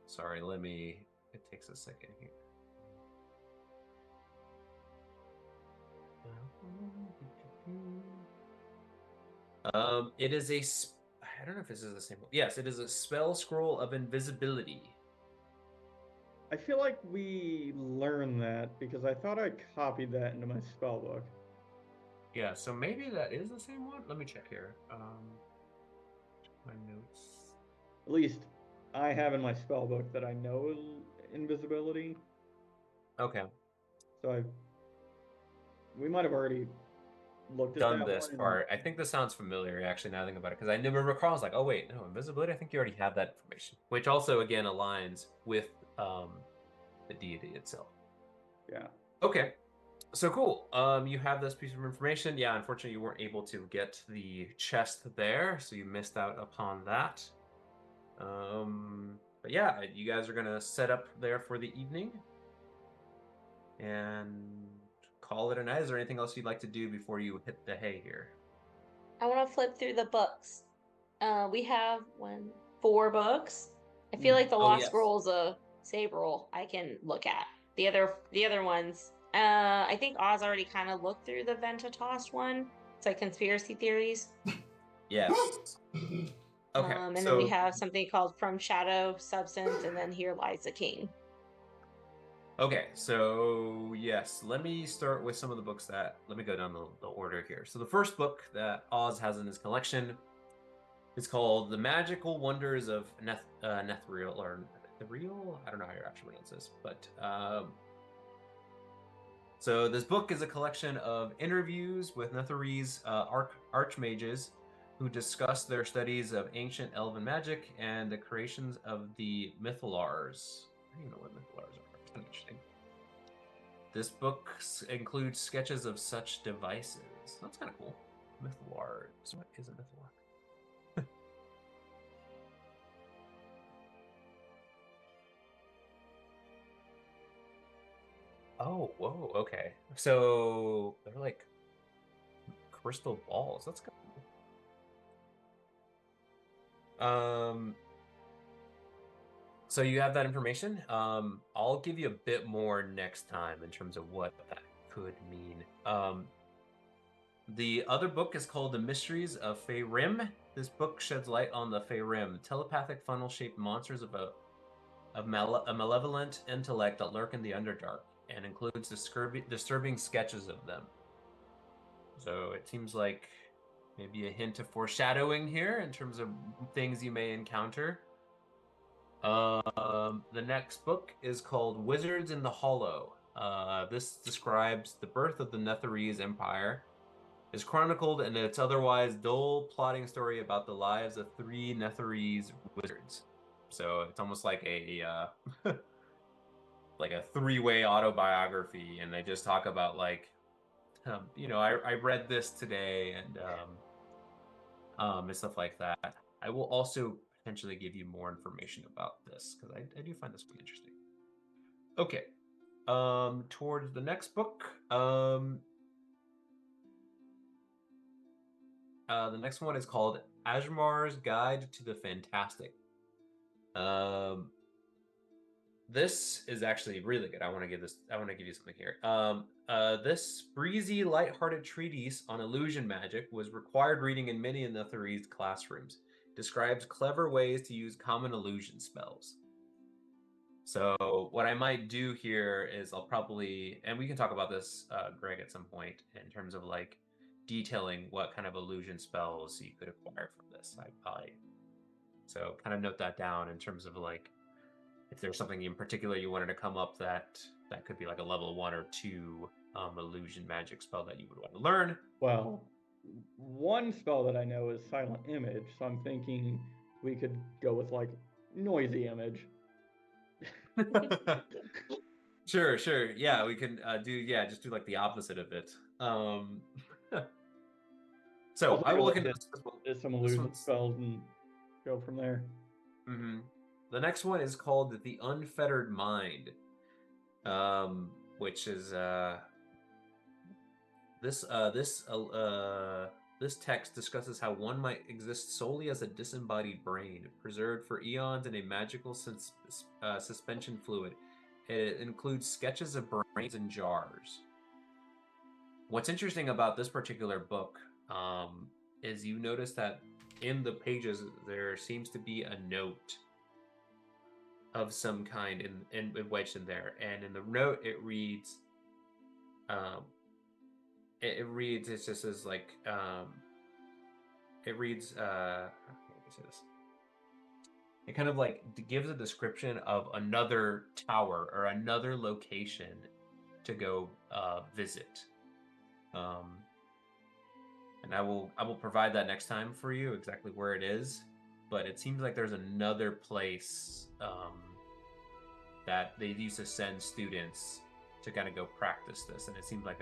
sorry, it takes a second here. It is I don't know if this is the same one. Yes, it is a spell scroll of invisibility. I feel like we learned that because I thought I copied that into my spell book. Yeah, so maybe that is the same one. Let me check here. My notes. At least I have in my spell book that I know invisibility. Okay. So we might have already looked at Done that this one. part. I think this sounds familiar, actually, now I think about it, because I never recall. I was like, oh, wait, no, invisibility? I think you already have that information, which also, again, aligns with the deity itself. Yeah. Okay. So cool. You have this piece of information. Yeah, unfortunately, you weren't able to get the chest there, so you missed out upon that. But yeah, you guys are gonna set up there for the evening and call it a night. Is there anything else you'd like to do before you hit the hay here? I want to flip through the books. We have 4 books. I feel like the Oh, Lost yes. Scrolls of Sabril I can look at. The other ones, I think Oz already kind of looked through the Ventatost one. It's like conspiracy theories. Yes. Okay. And then we have something called From Shadow Substance, and then Here Lies the King. Okay, so yes, let me start with some of the books that. Let me go down the order here. So the first book that Oz has in his collection is called The Magical Wonders of Netheril, or Netheril? I don't know how you actually pronounce this, but so this book is a collection of interviews with Netherese archmages who discuss their studies of ancient elven magic and the creations of the Mythalars. I don't even know what Mythalars are. That's kind of interesting. This book includes sketches of such devices. That's kind of cool. Mythalars. What is a Mythalar? Oh, whoa, okay. So they're like crystal balls. That's kind of cool. So you have that information. I'll give you a bit more next time in terms of what that could mean. The other book is called The Mysteries of Rime. This book sheds light on the Rime, telepathic funnel-shaped monsters of a malevolent intellect that lurk in the Underdark, and includes disturbing sketches of them. So it seems like maybe a hint of foreshadowing here in terms of things you may encounter. The next book is called Wizards in the Hollow. This describes the birth of the Netherese Empire. Is chronicled in its otherwise dull plotting story about the lives of 3 Netherese wizards. So it's almost like a like a 3-way autobiography, and they just talk about like, I read this today, and stuff like that. I will also potentially give you more information about this because I do find this pretty interesting. Okay. Towards the next book, the next one is called Ajmar's Guide to the Fantastic. This is actually really good. I want to give you something here. This breezy, lighthearted treatise on illusion magic was required reading in many of Netherese classrooms. Describes clever ways to use common illusion spells. So what I might do here is I'll probably, and we can talk about this, Greg, at some point in terms of like detailing what kind of illusion spells you could acquire from this. So kind of note that down in terms of like if there's something in particular you wanted to come up that could be like a level 1 or 2 illusion magic spell that you would want to learn. Well, one spell that I know is Silent Image, so I'm thinking we could go with like Noisy Image. Sure. Yeah, we can just do like the opposite of it. So I will look into some illusion spells and go from there. Mm-hmm. The next one is called The Unfettered Mind, which is this text discusses how one might exist solely as a disembodied brain, preserved for eons in a magical suspension fluid. It includes sketches of brains in jars. What's interesting about this particular book is you notice that in the pages there seems to be a note of some kind in wedged in there, and in the note it reads, it just says like it reads how can I say this? It kind of like gives a description of another tower or another location to go visit. And I will provide that next time for you, exactly where it is. But it seems like there's another place that they used to send students to kind of go practice this, and it seems like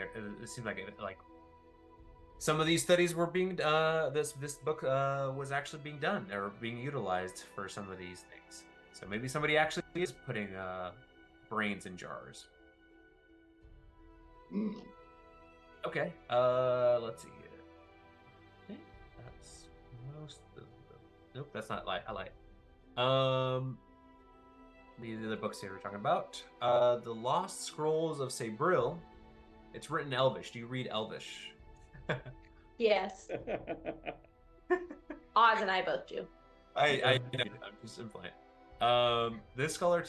some of these studies were being this book was actually being done or being utilized for some of these things. So maybe somebody actually is putting brains in jars. Okay, let's see here. I think that's most of them. Nope, that's not light. I light. The other books here we're talking about. The Lost Scrolls of Sabril. It's written Elvish. Do you read Elvish? Yes. Oz and I both do. I'm just implying. This scholarly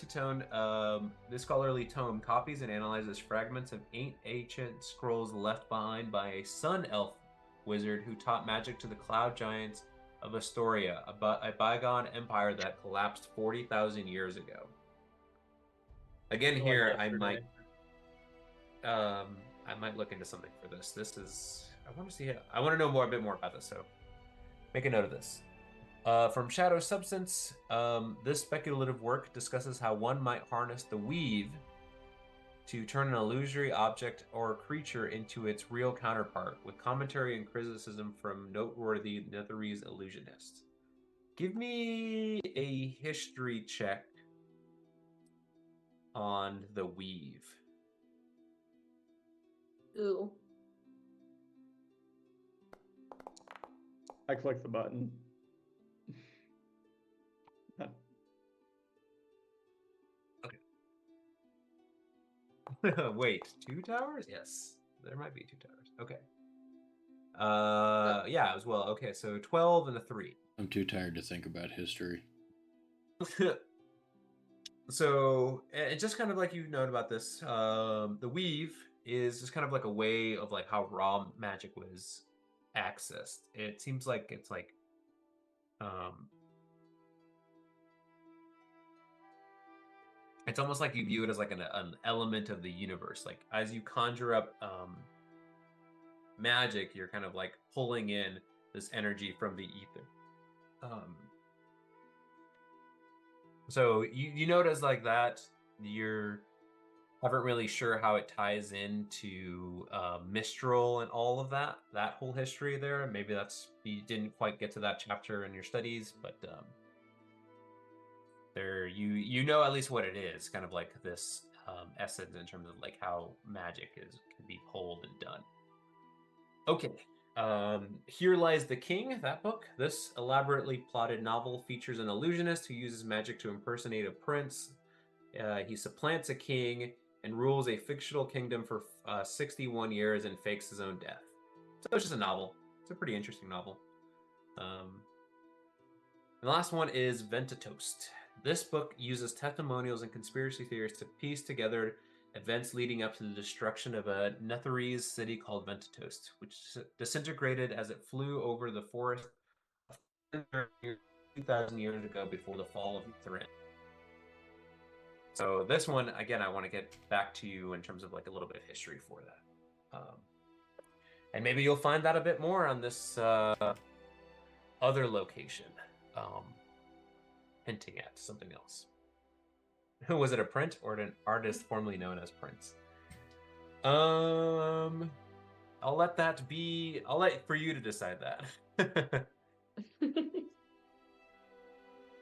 tome copies and analyzes fragments of ancient scrolls left behind by a sun elf wizard who taught magic to the cloud giants of Astoria, a bygone empire that collapsed 40,000 years ago. Again, here I might look into something for this. This is I want to see it. I want to know a bit more about this, so make a note of this. From Shadow Substance, this speculative work discusses how one might harness the weave to turn an illusory object or creature into its real counterpart, with commentary and criticism from noteworthy Netherese illusionists. Give me a history check on the weave. Ooh. I click the button. Wait, 2 towers? Yes, there might be 2 towers. Okay. Yeah, as well. Okay, so 12 and a 3. I'm too tired to think about history. So, it's just kind of like you note about this. The weave is just kind of like a way of like how raw magic was accessed. It seems like it's like, it's almost like you view it as like an element of the universe. Like as you conjure up magic, you're kind of like pulling in this energy from the ether. So you notice like that you're haven't really sure how it ties into Mistral and all of that whole history there. Maybe that's you didn't quite get to that chapter in your studies, but there you know at least what it is, kind of like this essence in terms of like how magic can be pulled and done. Okay. Here Lies the King, that book. This elaborately plotted novel features an illusionist who uses magic to impersonate a prince. He supplants a king and rules a fictional kingdom for 61 years and fakes his own death. So it's just a novel. It's a pretty interesting novel. The last one is Ventatoast. This book uses testimonials and conspiracy theories to piece together events leading up to the destruction of a Netherese city called Ventatoast, which disintegrated as it flew over the forest 2,000 years ago before the fall of Thrin. So this one, again, I want to get back to you in terms of like a little bit of history for that. And maybe you'll find out a bit more on this other location, hinting at something else. Was it a print or an artist formerly known as Prince? I'll let that be. I'll let for you to decide that.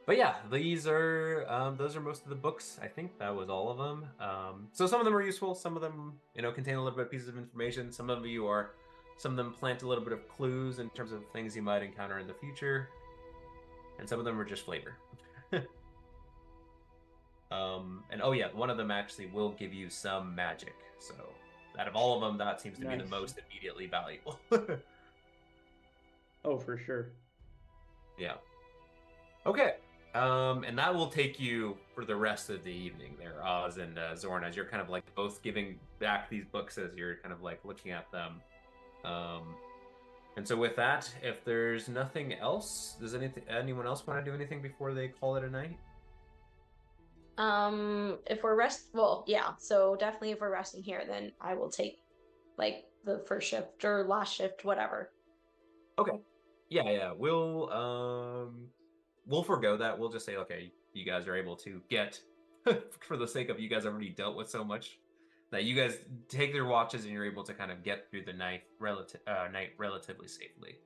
But yeah, these are those are most of the books. I think that was all of them. So some of them are useful. Some of them, contain a little bit of pieces of information. Some of them plant a little bit of clues in terms of things you might encounter in the future, and some of them are just flavor. And oh yeah, one of them actually will give you some magic. So out of all of them, that seems to be the most immediately valuable. Oh, for sure. Yeah. Okay. And that will take you for the rest of the evening there, Oz and Zorn, as you're kind of like both giving back these books as you're kind of like looking at them. And so with that, if there's nothing else, does anyone else want to do anything before they call it a night? If we're well, yeah. So definitely, if we're resting here, then I will take like the first shift or last shift, whatever. Okay. Yeah. We'll forgo that. We'll just say, okay, you guys are able to get, for the sake of you guys already dealt with so much, that you guys take their watches and you're able to kind of get through the night relatively safely.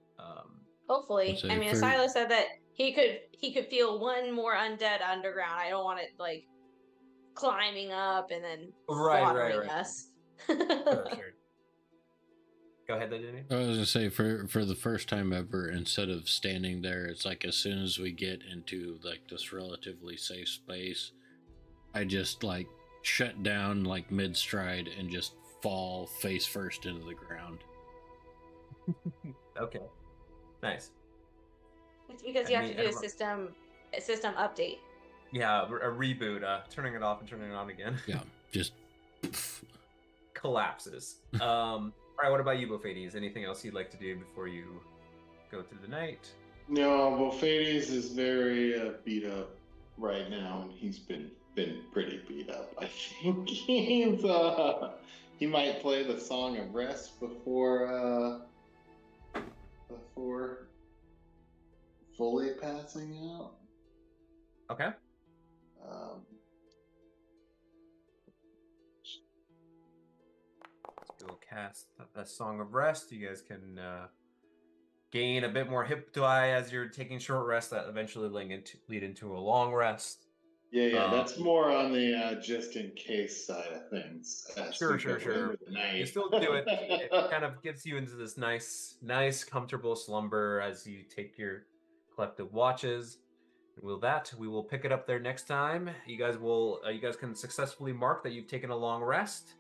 Hopefully, I mean, Silas said that he could feel one more undead underground. I don't want it like climbing up and then slaughtering us. Sure. Go ahead, Danny. I was gonna say for the first time ever, instead of standing there, it's like as soon as we get into like this relatively safe space, I just like shut down like mid stride and just fall face first into the ground. Okay. Nice. It's because you have to do a system update. Yeah, a reboot, turning it off and turning it on again. Yeah, just collapses. All right, what about you, Bofades? Anything else you'd like to do before you go through the night? No, Bofades is very beat up right now, and he's been pretty beat up. I think he might play the Song of Rest before fully passing out. Okay. We'll cast a Song of Rest. You guys can gain a bit more hip die as you're taking short rest that eventually lead into a long rest. Yeah, that's more on the just in case side of things. Sure. You still do it. It kind of gets you into this nice, comfortable slumber as you take your collective watches. And with that, we will pick it up there next time. You guys can successfully mark that you've taken a long rest.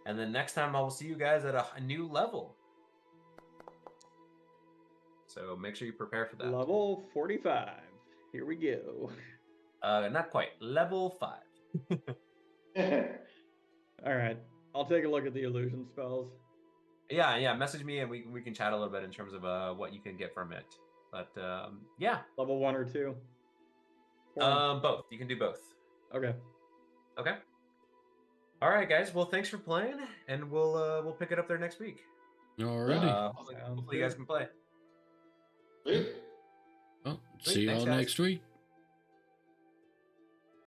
And then next time I will see you guys at a new level. So make sure you prepare for that. Level 45. Here we go. Not quite. Level 5. All right. I'll take a look at the illusion spells. Yeah. Message me and we can chat a little bit in terms of what you can get from it. But yeah. Level 1 or 2? Both. You can do both. Okay. All right, guys. Well, thanks for playing, and we'll pick it up there next week. Alrighty. Hopefully you guys can play. Well, see y'all next week.